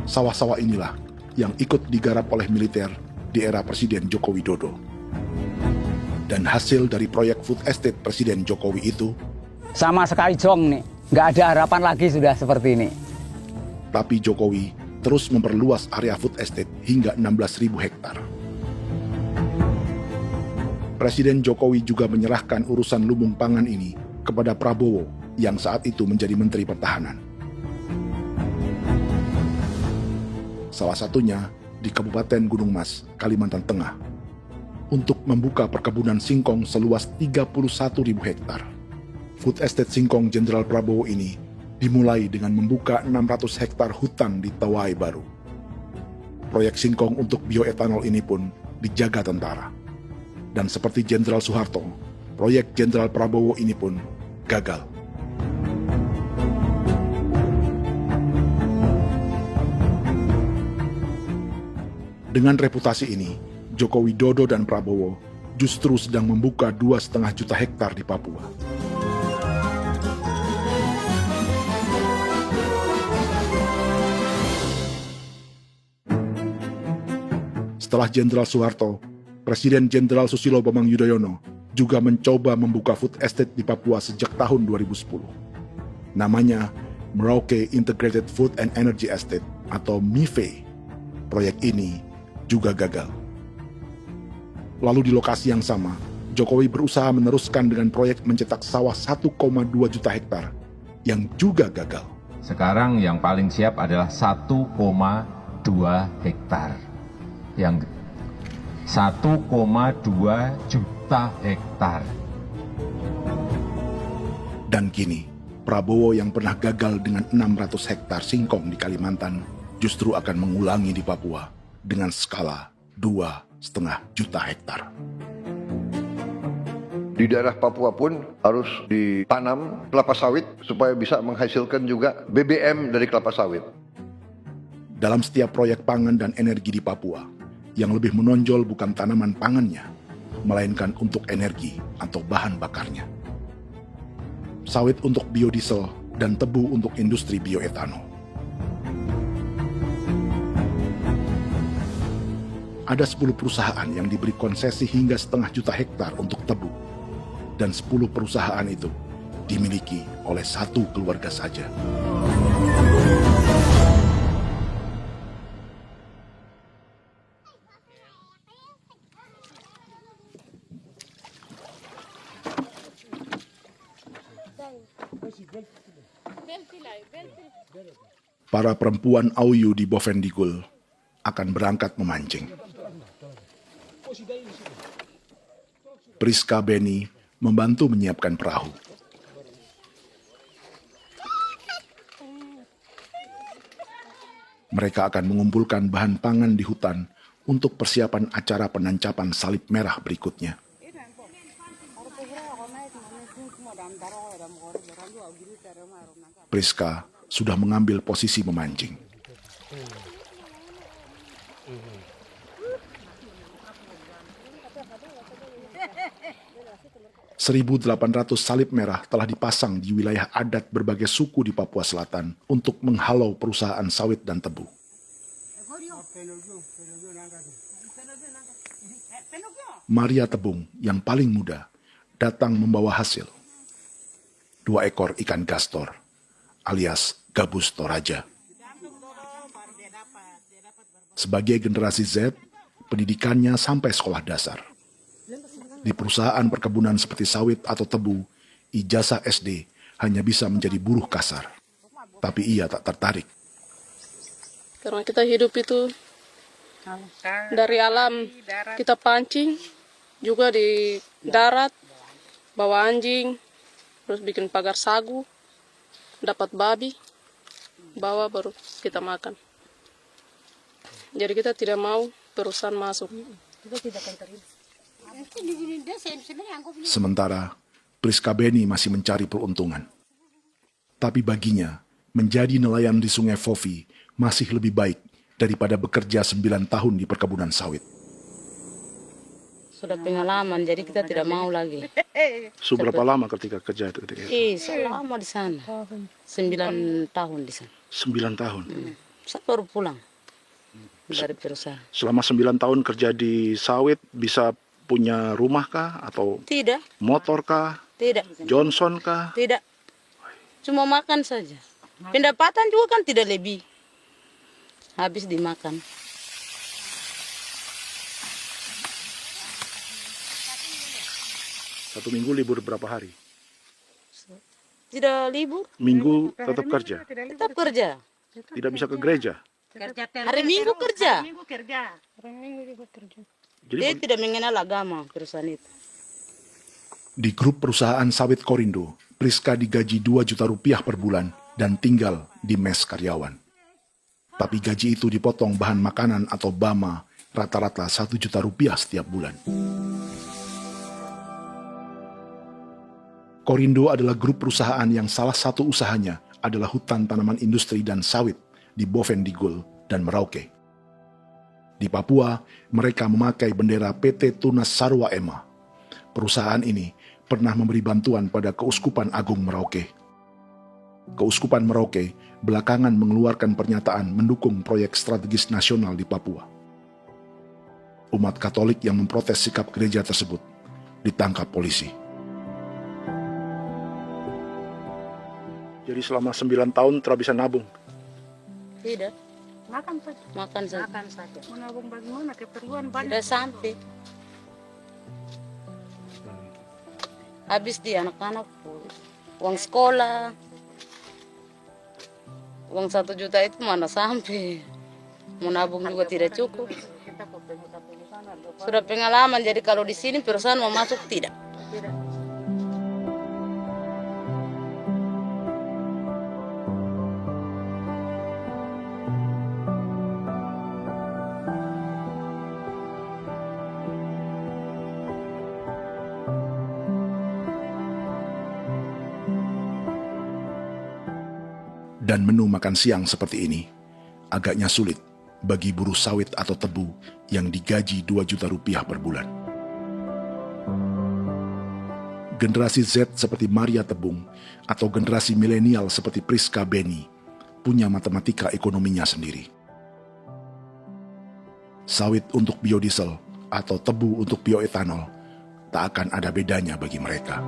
Sawah-sawah inilah yang ikut digarap oleh militer di era Presiden Joko Widodo. Dan hasil dari proyek food estate Presiden Jokowi itu sama sekali jong nih, nggak ada harapan lagi sudah seperti ini. Tapi Jokowi terus memperluas area food estate hingga 16.000 hektar. Presiden Jokowi juga menyerahkan urusan lumbung pangan ini kepada Prabowo yang saat itu menjadi Menteri Pertahanan. Salah satunya di Kabupaten Gunung Mas, Kalimantan Tengah, untuk membuka perkebunan singkong seluas 31.000 hektar. Food Estate Singkong Jenderal Prabowo ini dimulai dengan membuka 600 hektar hutan di Tawai Baru. Proyek singkong untuk bioetanol ini pun dijaga tentara. Dan seperti Jenderal Soeharto, proyek Jenderal Prabowo ini pun gagal. Dengan reputasi ini, Joko Widodo dan Prabowo justru sedang membuka 2,5 juta hektar di Papua. Setelah Jenderal Soeharto, Presiden Jenderal Susilo Bambang Yudhoyono juga mencoba membuka food estate di Papua sejak tahun 2010. Namanya Merauke Integrated Food and Energy Estate atau MIFE. Proyek ini juga gagal. Lalu di lokasi yang sama, Jokowi berusaha meneruskan dengan proyek mencetak sawah 1,2 juta hektar yang juga gagal. Sekarang yang paling siap adalah 1,2 hektar. Yang 1,2 juta hektar. Dan kini, Prabowo yang pernah gagal dengan 600 hektar singkong di Kalimantan justru akan mengulangi di Papua dengan skala 2,5 juta hektar. Di daerah Papua pun harus ditanam kelapa sawit supaya bisa menghasilkan juga BBM dari kelapa sawit. Dalam setiap proyek pangan dan energi di Papua, yang lebih menonjol bukan tanaman pangannya, melainkan untuk energi atau bahan bakarnya. Sawit untuk biodiesel dan tebu untuk industri bioetanol. Ada 10 perusahaan yang diberi konsesi hingga 0,5 juta hektar untuk tebu. Dan 10 perusahaan itu dimiliki oleh satu keluarga saja. Para perempuan Auyu di Bovendigul akan berangkat memancing. Priska Beni membantu menyiapkan perahu. Mereka akan mengumpulkan bahan pangan di hutan untuk persiapan acara penancapan salib merah berikutnya. Priska sudah mengambil posisi memancing. .800 salib merah telah dipasang di wilayah adat berbagai suku di Papua Selatan untuk menghalau perusahaan sawit dan tebu. Maria Tebung yang paling muda datang membawa hasil. 2 ekor ikan gastor alias gabus toraja. Sebagai generasi Z, pendidikannya sampai sekolah dasar. Di perusahaan perkebunan seperti sawit atau tebu, ijazah SD hanya bisa menjadi buruh kasar. Tapi ia tak tertarik. Karena kita hidup itu dari alam, kita pancing, juga di darat, bawa anjing, terus bikin pagar sagu, dapat babi, bawa baru kita makan. Jadi kita tidak mau perusahaan masuk. Sementara, Priska Beni masih mencari peruntungan. Tapi baginya, menjadi nelayan di Sungai Fofi masih lebih baik daripada bekerja 9 tahun di perkebunan sawit. Sudah pengalaman, jadi kita tidak mau lagi. Sudah berapa lama ketika kerja itu? Selama di sana. 9 tahun di sana. 9 tahun? Saya baru pulang dari perusahaan. Selama 9 tahun kerja di sawit, bisa punya rumah kah? Atau Tidak. motor kah? Tidak. Johnson kah? Tidak. Cuma makan saja. Pendapatan juga kan tidak lebih. Habis dimakan. Satu minggu libur berapa hari? Tidak libur. Minggu tetap kerja? Tetap kerja. Tidak bisa ke gereja? Hari Minggu kerja. Jadi Dia tidak mengenal agama perusahaan itu. di grup perusahaan sawit Korindo, Priska digaji 2 juta rupiah per bulan dan tinggal di mes karyawan. Tapi gaji itu dipotong bahan makanan atau BAMA rata-rata 1 juta rupiah setiap bulan. Korindo adalah grup perusahaan yang salah satu usahanya adalah hutan tanaman industri dan sawit di Bovendigul dan Merauke. Di Papua, mereka memakai bendera PT Tunas Sarwa Ema. Perusahaan ini pernah memberi bantuan pada Keuskupan Agung Merauke. Keuskupan Merauke belakangan mengeluarkan pernyataan mendukung proyek strategis nasional di Papua. Umat Katolik yang memprotes sikap gereja tersebut ditangkap polisi. Jadi selama 9 tahun tidak bisa nabung? Tidak. Makan saja. Makan saja. Makan saja. Menabung bagaimana? Keperluan banyak. Tidak sampai. Habis di anak-anak uang sekolah. Uang 1 juta itu mana sampai. Mau nabung juga tidak cukup. Sudah pengalaman, jadi kalau di sini perusahaan mau masuk tidak. Dan menu makan siang seperti ini agaknya sulit bagi buruh sawit atau tebu yang digaji 2 juta rupiah per bulan. Generasi Z seperti Maria Tebung atau generasi milenial seperti Priska Beni punya matematika ekonominya sendiri. Sawit untuk biodiesel atau tebu untuk bioetanol tak akan ada bedanya bagi mereka.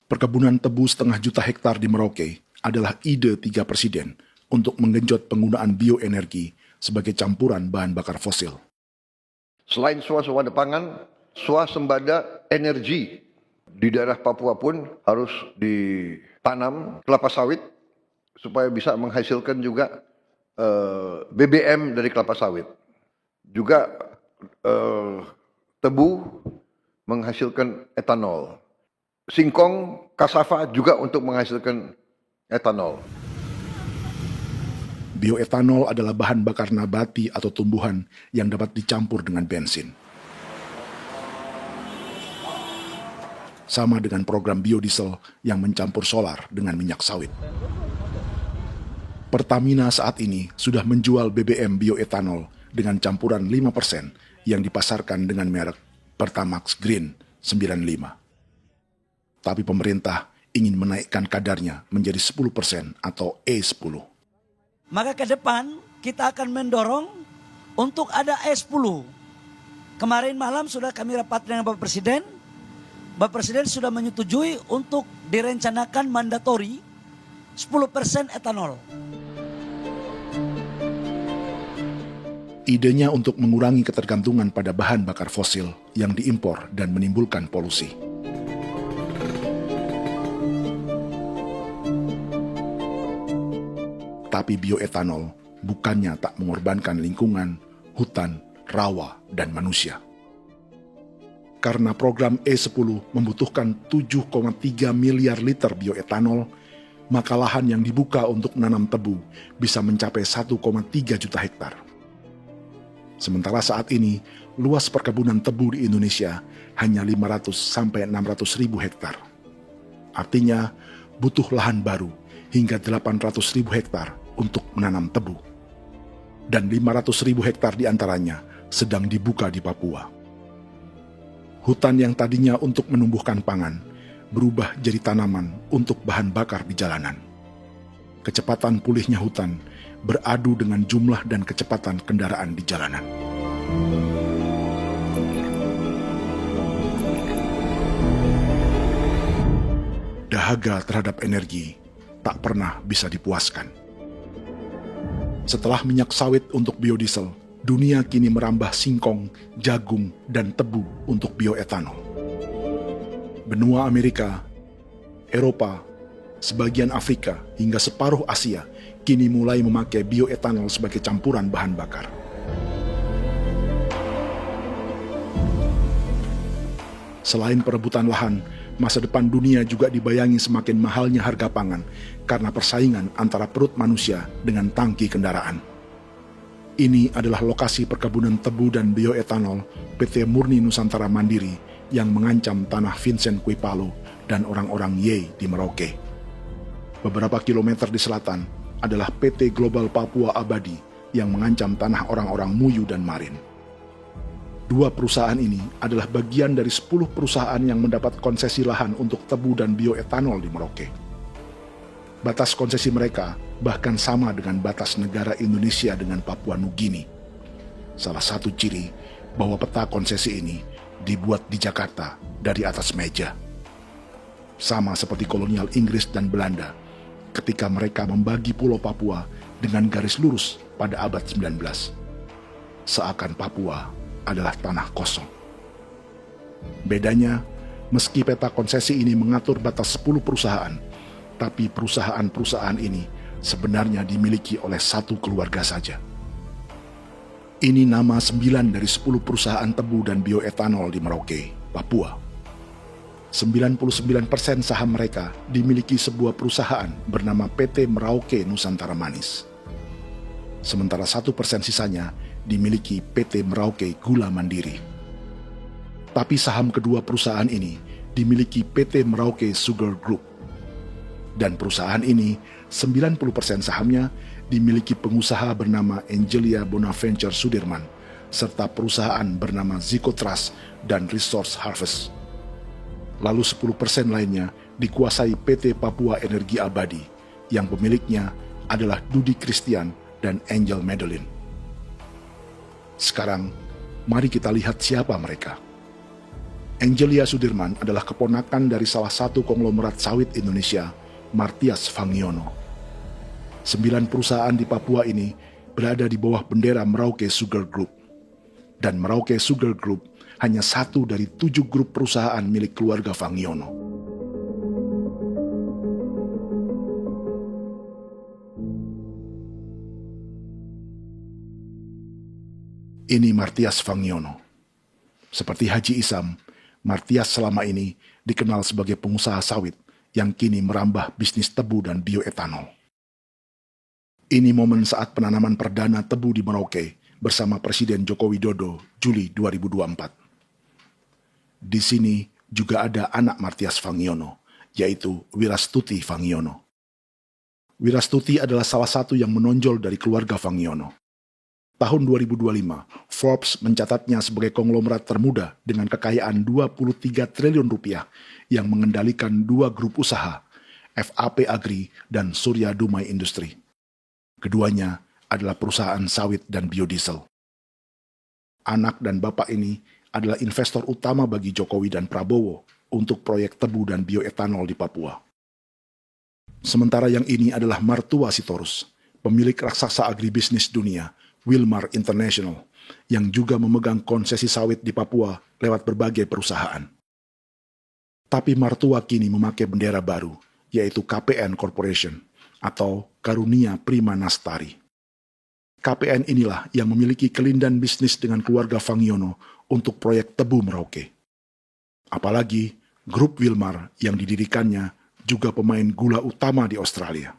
Perkebunan tebu 1,5 juta hektar di Merauke adalah ide 3 presiden untuk menggenjot penggunaan bioenergi sebagai campuran bahan bakar fosil. Selain swasembada pangan, swasembada energi di daerah Papua pun harus ditanam kelapa sawit supaya bisa menghasilkan juga BBM dari kelapa sawit. Juga tebu menghasilkan etanol. Singkong, kasava juga untuk menghasilkan etanol. Bioetanol adalah bahan bakar nabati atau tumbuhan yang dapat dicampur dengan bensin. Sama dengan program biodiesel yang mencampur solar dengan minyak sawit. Pertamina saat ini sudah menjual BBM bioetanol dengan campuran 5% yang dipasarkan dengan merek Pertamax Green 95. Tapi pemerintah ingin menaikkan kadarnya menjadi 10% atau E10. Maka ke depan kita akan mendorong untuk ada E10. Kemarin malam sudah kami rapat dengan Bapak Presiden. Bapak Presiden sudah menyetujui untuk direncanakan mandatori 10% etanol. Idenya untuk mengurangi ketergantungan pada bahan bakar fosil yang diimpor dan menimbulkan polusi. Tapi bioetanol bukannya tak mengorbankan lingkungan, hutan, rawa, dan manusia. Karena program E10 membutuhkan 7,3 miliar liter bioetanol, maka lahan yang dibuka untuk menanam tebu bisa mencapai 1,3 juta hektar. Sementara saat ini, luas perkebunan tebu di Indonesia hanya 500 sampai 600 ribu hektar. Artinya, butuh lahan baru hingga 800 ribu hektar untuk menanam tebu. Dan 500 ribu hektar diantaranya sedang dibuka di Papua. Hutan yang tadinya untuk menumbuhkan pangan berubah jadi tanaman untuk bahan bakar di jalanan. Kecepatan pulihnya hutan beradu dengan jumlah dan kecepatan kendaraan di jalanan. Dahaga terhadap energi tak pernah bisa dipuaskan. Setelah minyak sawit untuk biodiesel, dunia kini merambah singkong, jagung, dan tebu untuk bioetanol. Benua Amerika, Eropa, sebagian Afrika, hingga separuh Asia kini mulai memakai bioetanol sebagai campuran bahan bakar. Selain perebutan lahan, masa depan dunia juga dibayangi semakin mahalnya harga pangan karena persaingan antara perut manusia dengan tangki kendaraan. Ini adalah lokasi perkebunan tebu dan bioetanol PT Murni Nusantara Mandiri yang mengancam tanah Vincent Quipalo dan orang-orang Ye di Merauke. Beberapa kilometer di selatan adalah PT Global Papua Abadi yang mengancam tanah orang-orang Muyu dan Marin. Dua perusahaan ini adalah bagian dari 10 perusahaan yang mendapat konsesi lahan untuk tebu dan bioetanol di Merauke. Batas konsesi mereka bahkan sama dengan batas negara Indonesia dengan Papua Nugini. Salah satu ciri bahwa peta konsesi ini dibuat di Jakarta dari atas meja. Sama seperti kolonial Inggris dan Belanda ketika mereka membagi Pulau Papua dengan garis lurus pada abad 19. Seakan Papua adalah tanah kosong. Bedanya, meski peta konsesi ini mengatur batas 10 perusahaan, tapi perusahaan-perusahaan ini sebenarnya dimiliki oleh satu keluarga saja. Ini nama 9 dari 10 perusahaan tebu dan bioetanol di Merauke, Papua. 99% saham mereka dimiliki sebuah perusahaan bernama PT Merauke Nusantara Manis. Sementara 1% sisanya dimiliki PT Merauke Gula Mandiri. Tapi saham kedua perusahaan ini dimiliki PT Merauke Sugar Group. Dan perusahaan ini 90% sahamnya dimiliki pengusaha bernama Angelia Bonaventure Sudirman, serta perusahaan bernama Zico Trust dan Resource Harvest. Lalu 10% lainnya dikuasai PT Papua Energi Abadi, yang pemiliknya adalah Dudi Christian dan Angel Madeline. Sekarang, mari kita lihat siapa mereka. Angelia Sudirman adalah keponakan dari salah satu konglomerat sawit Indonesia, Martias Fangiono. 9 perusahaan di Papua ini berada di bawah bendera Merauke Sugar Group. Dan Merauke Sugar Group hanya satu dari 7 grup perusahaan milik keluarga Fangiono. Ini Martias Fangiono. Seperti Haji Isam, Martias selama ini dikenal sebagai pengusaha sawit yang kini merambah bisnis tebu dan bioetanol. Ini momen saat penanaman perdana tebu di Merauke bersama Presiden Joko Widodo Juli 2024. Di sini juga ada anak Martias Fangiono, yaitu Wirastuti Fangiono. Wirastuti adalah salah satu yang menonjol dari keluarga Fangiono. Tahun 2025, Forbes mencatatnya sebagai konglomerat termuda dengan kekayaan 23 triliun rupiah yang mengendalikan 2 grup usaha, FAP Agri dan Surya Dumai Industri. Keduanya adalah perusahaan sawit dan biodiesel. Anak dan bapak ini adalah investor utama bagi Jokowi dan Prabowo untuk proyek tebu dan bioetanol di Papua. Sementara yang ini adalah Martua Sitorus, pemilik raksasa agribisnis dunia, Wilmar International, yang juga memegang konsesi sawit di Papua lewat berbagai perusahaan. Tapi Martua kini memakai bendera baru, yaitu KPN Corporation atau Karunia Prima Nastari. KPN inilah yang memiliki kelindan bisnis dengan keluarga Fangiono untuk proyek tebu Merauke. Apalagi grup Wilmar yang didirikannya juga pemain gula utama di Australia.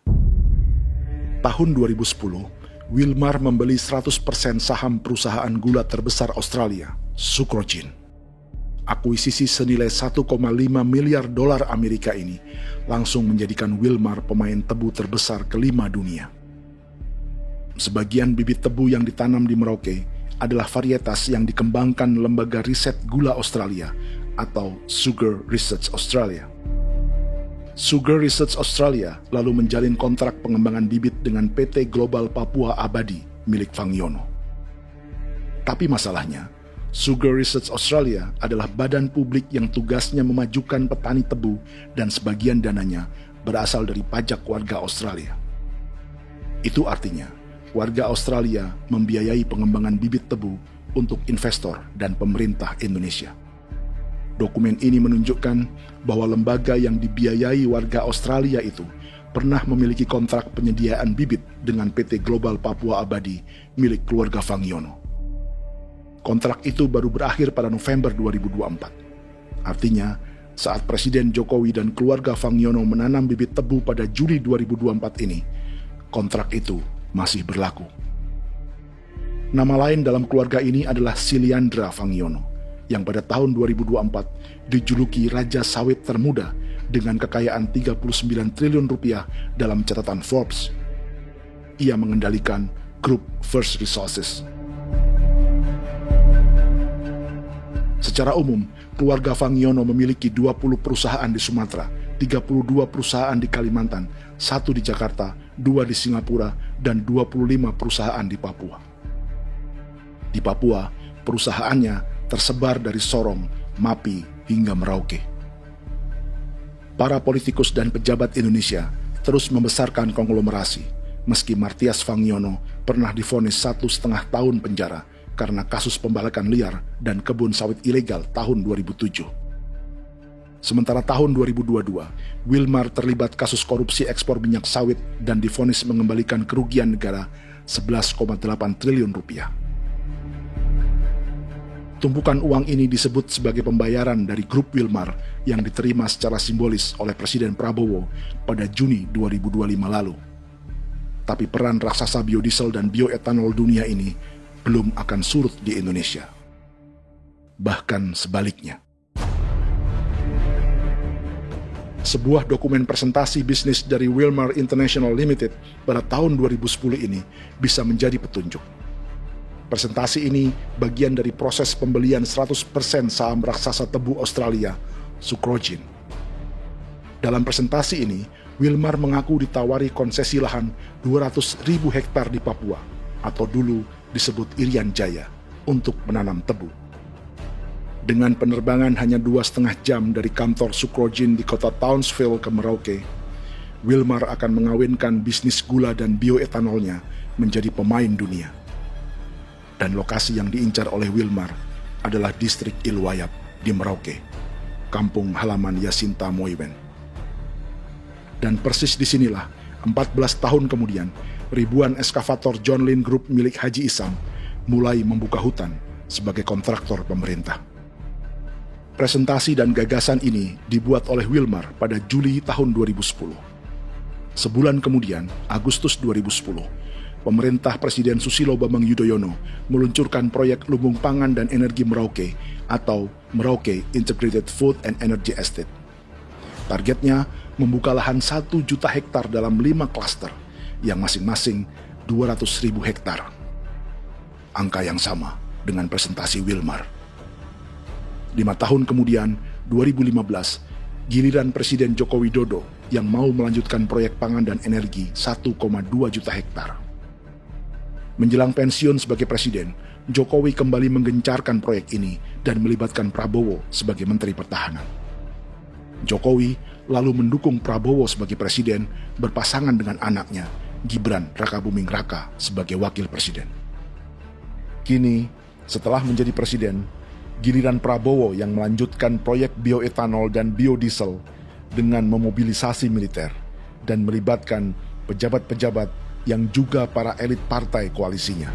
Tahun 2010, Wilmar membeli 100% saham perusahaan gula terbesar Australia, Sucrogin. Akuisisi senilai 1,5 miliar dolar Amerika ini langsung menjadikan Wilmar pemain tebu terbesar kelima dunia. Sebagian bibit tebu yang ditanam di Merauke adalah varietas yang dikembangkan Lembaga Riset Gula Australia atau Sugar Research Australia. Sugar Research Australia lalu menjalin kontrak pengembangan bibit dengan PT Global Papua Abadi milik Fangiono. Tapi masalahnya, Sugar Research Australia adalah badan publik yang tugasnya memajukan petani tebu dan sebagian dananya berasal dari pajak warga Australia. Itu artinya, warga Australia membiayai pengembangan bibit tebu untuk investor dan pemerintah Indonesia. Dokumen ini menunjukkan bahwa lembaga yang dibiayai warga Australia itu pernah memiliki kontrak penyediaan bibit dengan PT Global Papua Abadi milik keluarga Fangiono. Kontrak itu baru berakhir pada November 2024. Artinya, saat Presiden Jokowi dan keluarga Fangiono menanam bibit tebu pada Juli 2024 ini, kontrak itu masih berlaku. Nama lain dalam keluarga ini adalah Siliandra Fangiono, yang pada tahun 2024 dijuluki Raja Sawit Termuda dengan kekayaan 39 triliun rupiah dalam catatan Forbes. Ia mengendalikan grup First Resources. Secara umum, keluarga Fangiono memiliki 20 perusahaan di Sumatera, 32 perusahaan di Kalimantan, 1 di Jakarta, 2 di Singapura, dan 25 perusahaan di Papua. Di Papua, perusahaannya tersebar dari Sorong, Mapi, hingga Merauke. Para politikus dan pejabat Indonesia terus membesarkan konglomerasi, meski Martias Fangiono pernah divonis 1,5 tahun penjara karena kasus pembalakan liar dan kebun sawit ilegal tahun 2007. Sementara tahun 2022, Wilmar terlibat kasus korupsi ekspor minyak sawit dan divonis mengembalikan kerugian negara 11,8 triliun rupiah. Tumpukan uang ini disebut sebagai pembayaran dari grup Wilmar yang diterima secara simbolis oleh Presiden Prabowo pada Juni 2025 lalu. Tapi peran raksasa biodiesel dan bioetanol dunia ini belum akan surut di Indonesia. Bahkan sebaliknya. Sebuah dokumen presentasi bisnis dari Wilmar International Limited pada tahun 2010 ini bisa menjadi petunjuk. Presentasi ini bagian dari proses pembelian 100% saham raksasa tebu Australia, Sucrogin. Dalam presentasi ini, Wilmar mengaku ditawari konsesi lahan 200.000 hektar di Papua, atau dulu disebut Irian Jaya, untuk menanam tebu. Dengan penerbangan hanya 2,5 jam dari kantor Sucrogin di kota Townsville ke Merauke, Wilmar akan mengawinkan bisnis gula dan bioetanolnya menjadi pemain dunia. Dan lokasi yang diincar oleh Wilmar adalah distrik Ilwayap di Merauke, kampung halaman Yasinta Moiwen. Dan persis disinilah, 14 tahun kemudian, ribuan eskavator John Lynn Group milik Haji Isam mulai membuka hutan sebagai kontraktor pemerintah. Presentasi dan gagasan ini dibuat oleh Wilmar pada Juli tahun 2010. Sebulan kemudian, Agustus 2010, pemerintah Presiden Susilo Bambang Yudhoyono meluncurkan proyek Lumbung Pangan dan Energi Merauke atau Merauke Integrated Food and Energy Estate. Targetnya membuka lahan 1 juta hektar dalam 5 klaster yang masing-masing 200.000 hektar. Angka yang sama dengan presentasi Wilmar. 5 tahun kemudian, 2015, giliran Presiden Joko Widodo yang mau melanjutkan proyek pangan dan energi 1,2 juta hektar. Menjelang pensiun sebagai presiden, Jokowi kembali menggencarkan proyek ini dan melibatkan Prabowo sebagai Menteri Pertahanan. Jokowi lalu mendukung Prabowo sebagai presiden berpasangan dengan anaknya, Gibran Rakabuming Raka sebagai wakil presiden. Kini, setelah menjadi presiden, giliran Prabowo yang melanjutkan proyek bioetanol dan biodiesel dengan memobilisasi militer dan melibatkan pejabat-pejabat yang juga para elit partai koalisinya.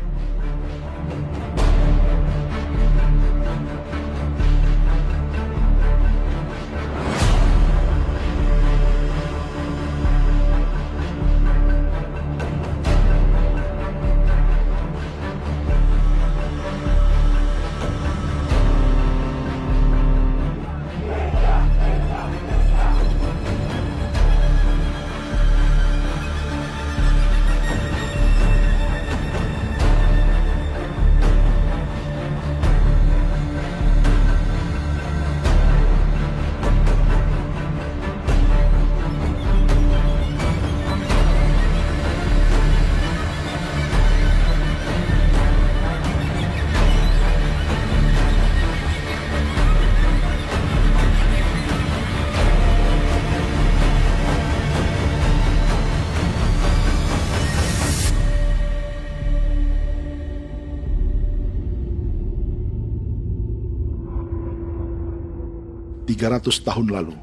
...300 tahun lalu,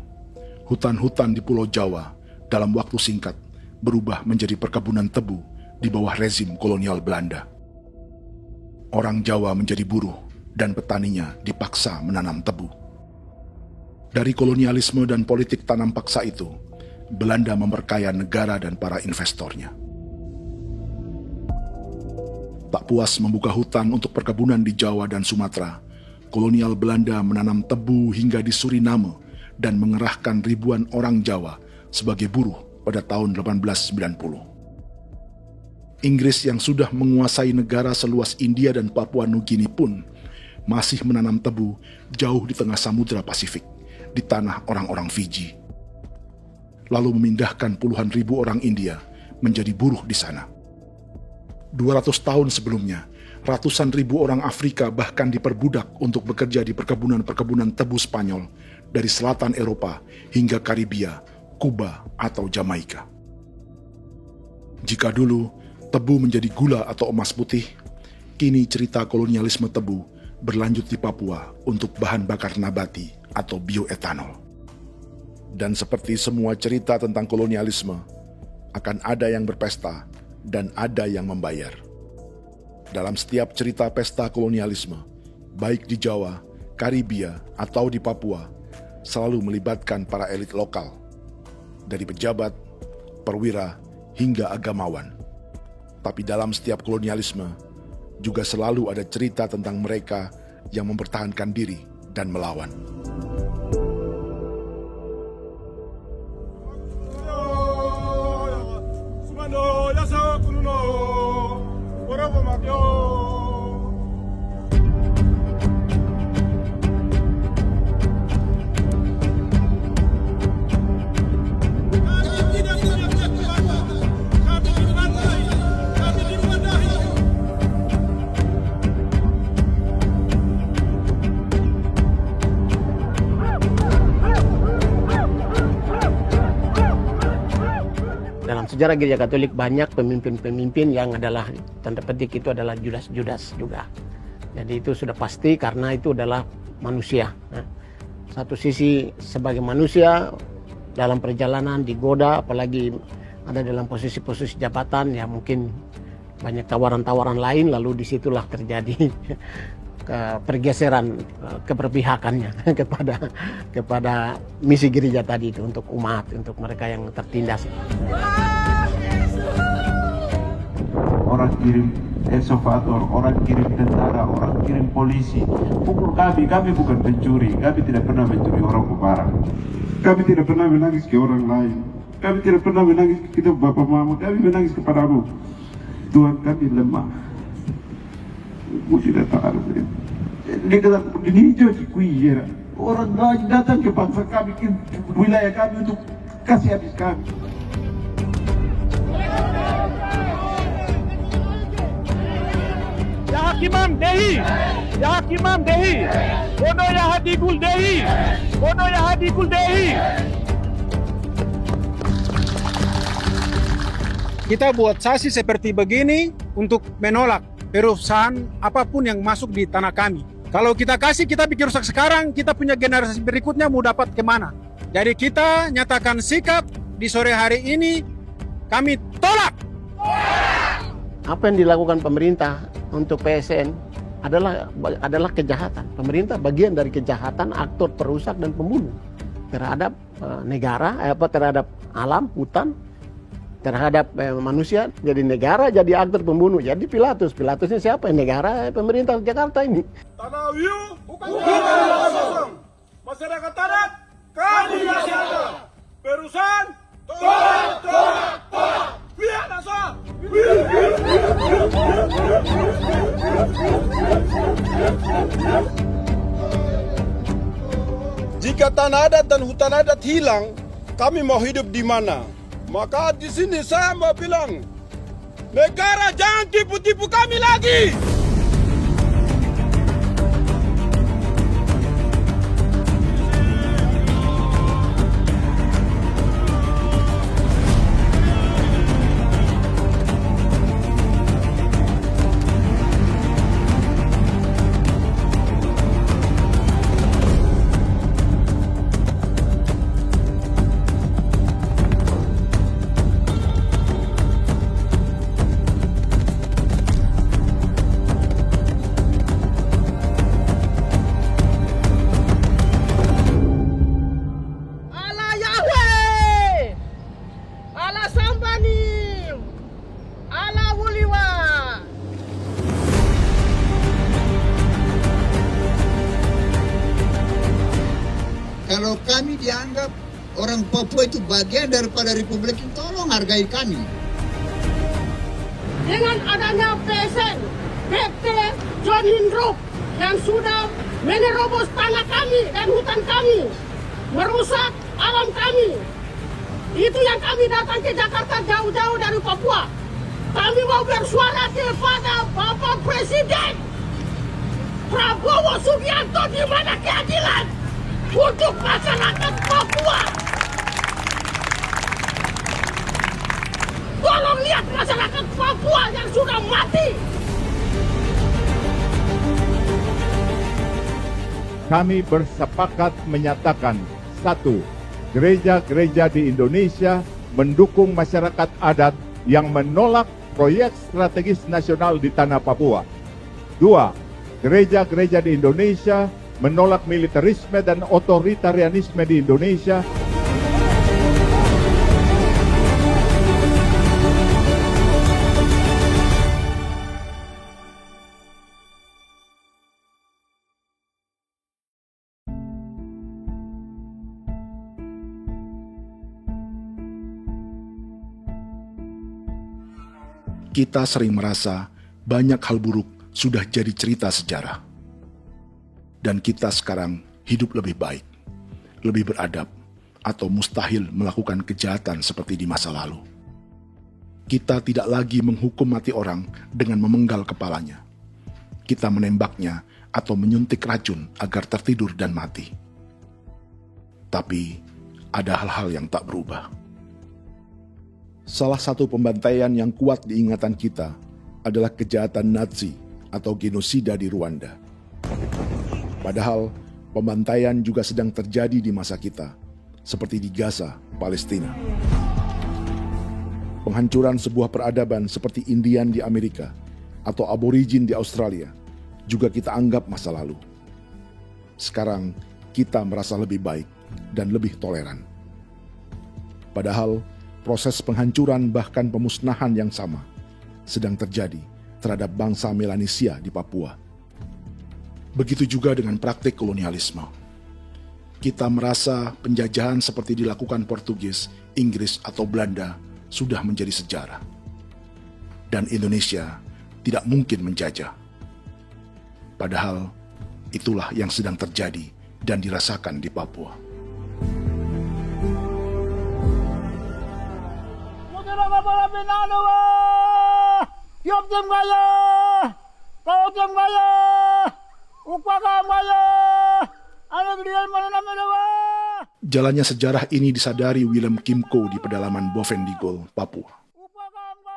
hutan-hutan di Pulau Jawa dalam waktu singkat berubah menjadi perkebunan tebu di bawah rezim kolonial Belanda. Orang Jawa menjadi buruh dan petaninya dipaksa menanam tebu. Dari kolonialisme dan politik tanam paksa itu, Belanda memperkaya negara dan para investornya. Tak puas membuka hutan untuk perkebunan di Jawa dan Sumatera, kolonial Belanda menanam tebu hingga di Suriname dan mengerahkan ribuan orang Jawa sebagai buruh pada tahun 1890. Inggris yang sudah menguasai negara seluas India dan Papua Nugini pun masih menanam tebu jauh di tengah Samudra Pasifik, di tanah orang-orang Fiji. Lalu memindahkan puluhan ribu orang India menjadi buruh di sana. 200 tahun sebelumnya, ratusan ribu orang Afrika bahkan diperbudak untuk bekerja di perkebunan-perkebunan tebu Spanyol dari selatan Eropa hingga Karibia, Kuba, atau Jamaika. Jika dulu tebu menjadi gula atau emas putih, kini cerita kolonialisme tebu berlanjut di Papua untuk bahan bakar nabati atau bioetanol. Dan seperti semua cerita tentang kolonialisme, akan ada yang berpesta dan ada yang membayar. Dalam setiap cerita pesta kolonialisme, baik di Jawa, Karibia, atau di Papua, selalu melibatkan para elit lokal, dari pejabat, perwira, hingga agamawan. Tapi dalam setiap kolonialisme, juga selalu ada cerita tentang mereka yang mempertahankan diri dan melawan. Dalam sejarah Gereja Katolik banyak pemimpin-pemimpin yang adalah tanda petik itu adalah Judas-Judas juga. Jadi itu sudah pasti karena itu adalah manusia. Satu sisi sebagai manusia dalam perjalanan digoda, apalagi ada dalam posisi-posisi jabatan ya mungkin banyak tawaran-tawaran lain, lalu disitulah terjadi pergeseran keberpihakannya kepada misi gereja tadi itu untuk umat, untuk mereka yang tertindas. Orang kirim eksavator, orang kirim tentara, orang kirim polisi. Pukul kami bukan pencuri, kami tidak pernah mencuri orang barang. Kami tidak pernah menangis ke orang lain. Kami tidak pernah menangis ke kita bapak mama, kami menangis kepadamu. Tuhan kami lemah. Sudah tahu. Di dalam hijau di kuiera. Orang lain datang ke bangsa kami, ke wilayah kami untuk kasih habis kami. Kimam Dehi, Ya Kimam Dehi, Bono Ya Hadikul Dehi, Bono Ya Hadikul Dehi. Kita buat sasi seperti begini untuk menolak perusahaan apapun yang masuk di tanah kami. Kalau kita kasih, kita bikin rusak sekarang, kita punya generasi berikutnya mau dapat kemana. Jadi kita nyatakan sikap di sore hari ini, kami tolak. Apa yang dilakukan pemerintah untuk PSN adalah kejahatan. Pemerintah bagian dari kejahatan, aktor perusak dan pembunuh terhadap negara, terhadap alam, hutan, terhadap manusia. Jadi negara jadi aktor pembunuh. Jadi Pilatusnya siapa? Negara, pemerintah Jakarta ini. Tanah Wiu bukan tanah kosong. Masyarakat adat kami masih ada. Perusahaan tolak. Biar nasa. Jika tanah adat dan hutan adat hilang, kami mau hidup di mana? Maka di sini saya mau bilang, negara jangan tipu-tipu kami lagi. Kalau kami dianggap orang Papua itu bagian daripada Republik ini, tolong hargai kami. Dengan adanya PSN, PT John Hindrook yang sudah menerobos tanah kami dan hutan kami, merusak alam kami. Itu yang kami datang ke Jakarta jauh-jauh dari Papua. Kami mau bersuara kepada Bapak Presiden Prabowo Subianto, di mana keadilan untuk masyarakat Papua. Tolong lihat masyarakat Papua yang sudah mati. Kami bersepakat menyatakan, 1. Gereja-gereja di Indonesia mendukung masyarakat adat yang menolak proyek strategis nasional di tanah Papua. 2. Gereja-gereja di Indonesia menolak militerisme dan otoritarianisme di Indonesia. Kita sering merasa banyak hal buruk sudah jadi cerita sejarah. Dan kita sekarang hidup lebih baik, lebih beradab, atau mustahil melakukan kejahatan seperti di masa lalu. Kita tidak lagi menghukum mati orang dengan memenggal kepalanya. Kita menembaknya atau menyuntik racun agar tertidur dan mati. Tapi ada hal-hal yang tak berubah. Salah satu pembantaian yang kuat di ingatan kita adalah kejahatan Nazi atau genosida di Rwanda. Padahal pembantaian juga sedang terjadi di masa kita, seperti di Gaza, Palestina. Penghancuran sebuah peradaban seperti Indian di Amerika atau aborigin di Australia juga kita anggap masa lalu. Sekarang kita merasa lebih baik dan lebih toleran. Padahal proses penghancuran bahkan pemusnahan yang sama sedang terjadi terhadap bangsa Melanesia di Papua. Begitu juga dengan praktik kolonialisme. Kita merasa penjajahan seperti dilakukan Portugis, Inggris, atau Belanda sudah menjadi sejarah. Dan Indonesia tidak mungkin menjajah. Padahal itulah yang sedang terjadi dan dirasakan di Papua. Kaotang Maya, Upaka Maya, anak dia mana namanya? Jalannya sejarah ini disadari Willem Kimco di pedalaman Bovendigol, Papua.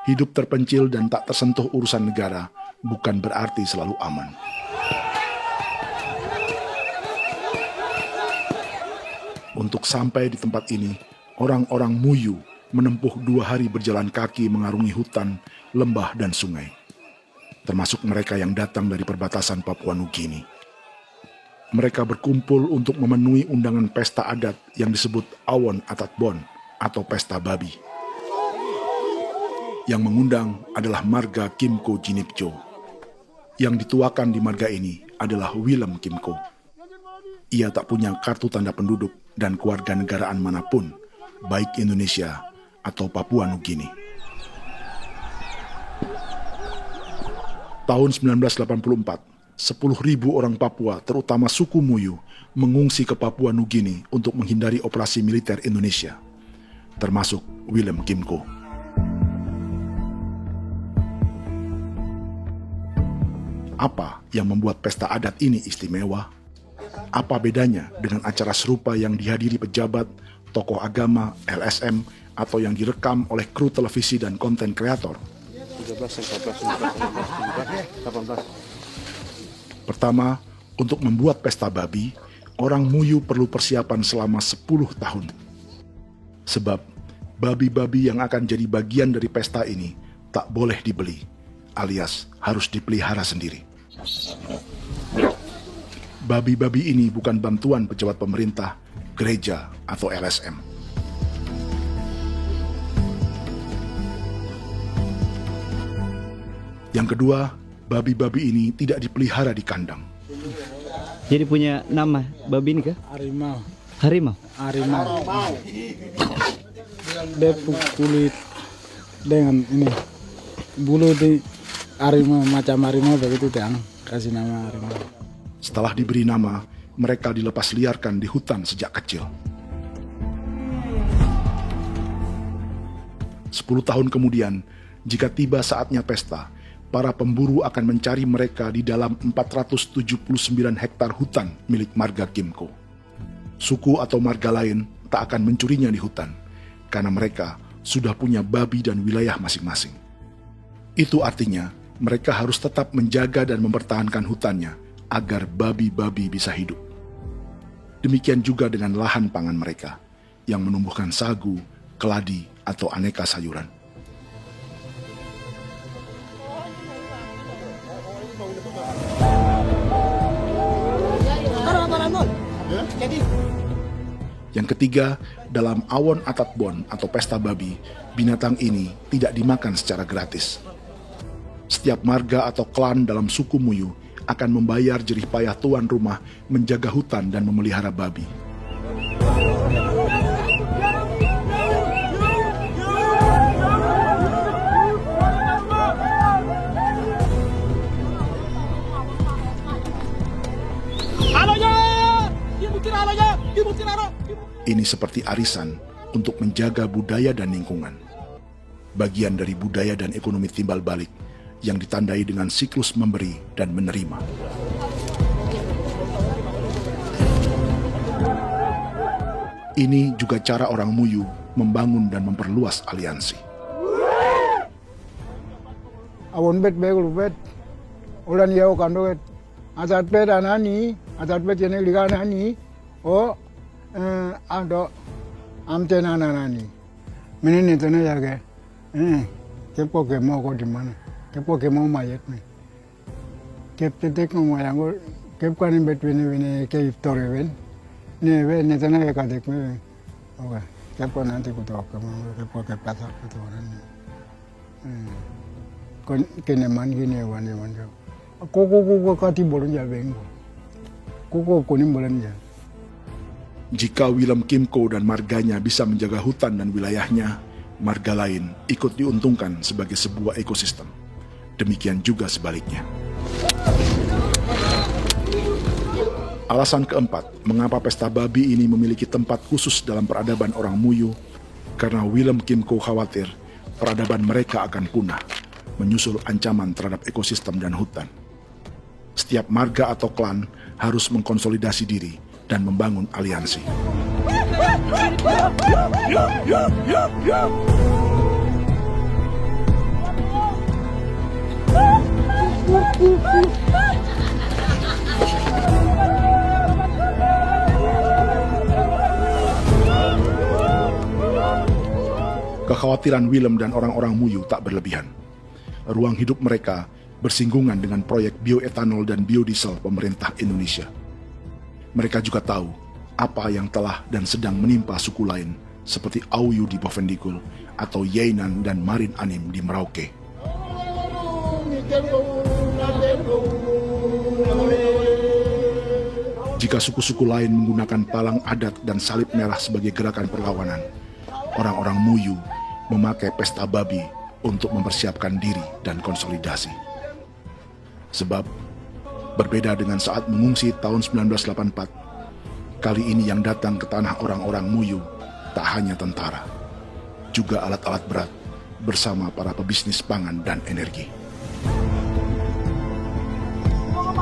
Hidup terpencil dan tak tersentuh urusan negara bukan berarti selalu aman. Untuk sampai di tempat ini, orang-orang Muyu menempuh 2 hari berjalan kaki mengarungi hutan, lembah, dan sungai. Termasuk mereka yang datang dari perbatasan Papua Nugini. Mereka berkumpul untuk memenuhi undangan pesta adat yang disebut Awon Atatbon atau Pesta Babi. Yang mengundang adalah marga Kimco Jinipjo. Yang dituakan di marga ini adalah Willem Kimco. Ia tak punya kartu tanda penduduk dan kewarganegaraan manapun, baik Indonesia atau Papua Nugini. Tahun 1984, 10.000 orang Papua, terutama suku Muyu, mengungsi ke Papua Nugini untuk menghindari operasi militer Indonesia, termasuk Willem Kimco. Apa yang membuat pesta adat ini istimewa? Apa bedanya dengan acara serupa yang dihadiri pejabat, tokoh agama, LSM, atau yang direkam oleh kru televisi dan konten kreator? 13, 14, 18. Pertama, untuk membuat pesta babi, orang Muyu perlu persiapan selama 10 tahun. Sebab, babi-babi yang akan jadi bagian dari pesta ini tak boleh dibeli, alias harus dipelihara sendiri. Babi-babi ini bukan bantuan pejabat pemerintah, gereja, atau LSM. Yang kedua, babi-babi ini tidak dipelihara di kandang. Jadi punya nama babi ini kah? Harimau. Harimau? Harimau. Dia kulit dengan ini bulu di harimau, macam harimau begitu yang kasih nama harimau. Setelah diberi nama, mereka dilepas liarkan di hutan sejak kecil. 10 tahun kemudian, jika tiba saatnya pesta, para pemburu akan mencari mereka di dalam 479 hektar hutan milik marga Kimco. Suku atau marga lain tak akan mencurinya di hutan, karena mereka sudah punya babi dan wilayah masing-masing. Itu artinya, mereka harus tetap menjaga dan mempertahankan hutannya, agar babi-babi bisa hidup. Demikian juga dengan lahan pangan mereka, yang menumbuhkan sagu, keladi, atau aneka sayuran. Yang ketiga, dalam Awon Atatbon atau pesta babi, binatang ini tidak dimakan secara gratis. Setiap marga atau klan dalam suku Muyu akan membayar jerih payah tuan rumah menjaga hutan dan memelihara babi. Ini seperti arisan untuk menjaga budaya dan lingkungan. Bagian dari budaya dan ekonomi timbal balik yang ditandai dengan siklus memberi dan menerima. Ini juga cara orang Muyu membangun dan memperluas aliansi. Awon bet begul bet, ulan yau kando bet, asat bet anani, asat bet jenek liga anani, ado amten anani, menini tena jaga, kepo kemo ko di mana? Kepo kemo mayat nih. Kep tetek mau yang gue kep kan bet wini ke iftori wen. Nih wen nih tanah kadek nih. Oke, kepo nanti ku tahu kepo kep pasar itu orang. Kon kene man gini wan. Koko kati bolon jabeng. Koko kuning bolon ja. Jika Willem Kimco dan marganya bisa menjaga hutan dan wilayahnya, marga lain ikut diuntungkan sebagai sebuah ekosistem. Demikian juga sebaliknya. Alasan keempat, mengapa pesta babi ini memiliki tempat khusus dalam peradaban orang Muyu, karena Willem Kimco khawatir peradaban mereka akan punah, menyusul ancaman terhadap ekosistem dan hutan. setiap marga atau klan harus mengkonsolidasi diri dan membangun aliansi. Kekhawatiran Willem dan orang-orang Muyu tak berlebihan. Ruang hidup mereka bersinggungan dengan proyek bioetanol dan biodiesel pemerintah Indonesia. Mereka juga tahu apa yang telah dan sedang menimpa suku lain seperti Auyu di Bovendikul atau Yainan dan Marin Anim di Merauke. Jika suku-suku lain menggunakan palang adat dan salib merah sebagai gerakan perlawanan, orang-orang Muyu memakai pesta babi untuk mempersiapkan diri dan konsolidasi. Sebab, berbeda dengan saat mengungsi tahun 1984, kali ini yang datang ke tanah orang-orang Muyu tak hanya tentara, juga alat-alat berat bersama para pebisnis pangan dan energi. Mau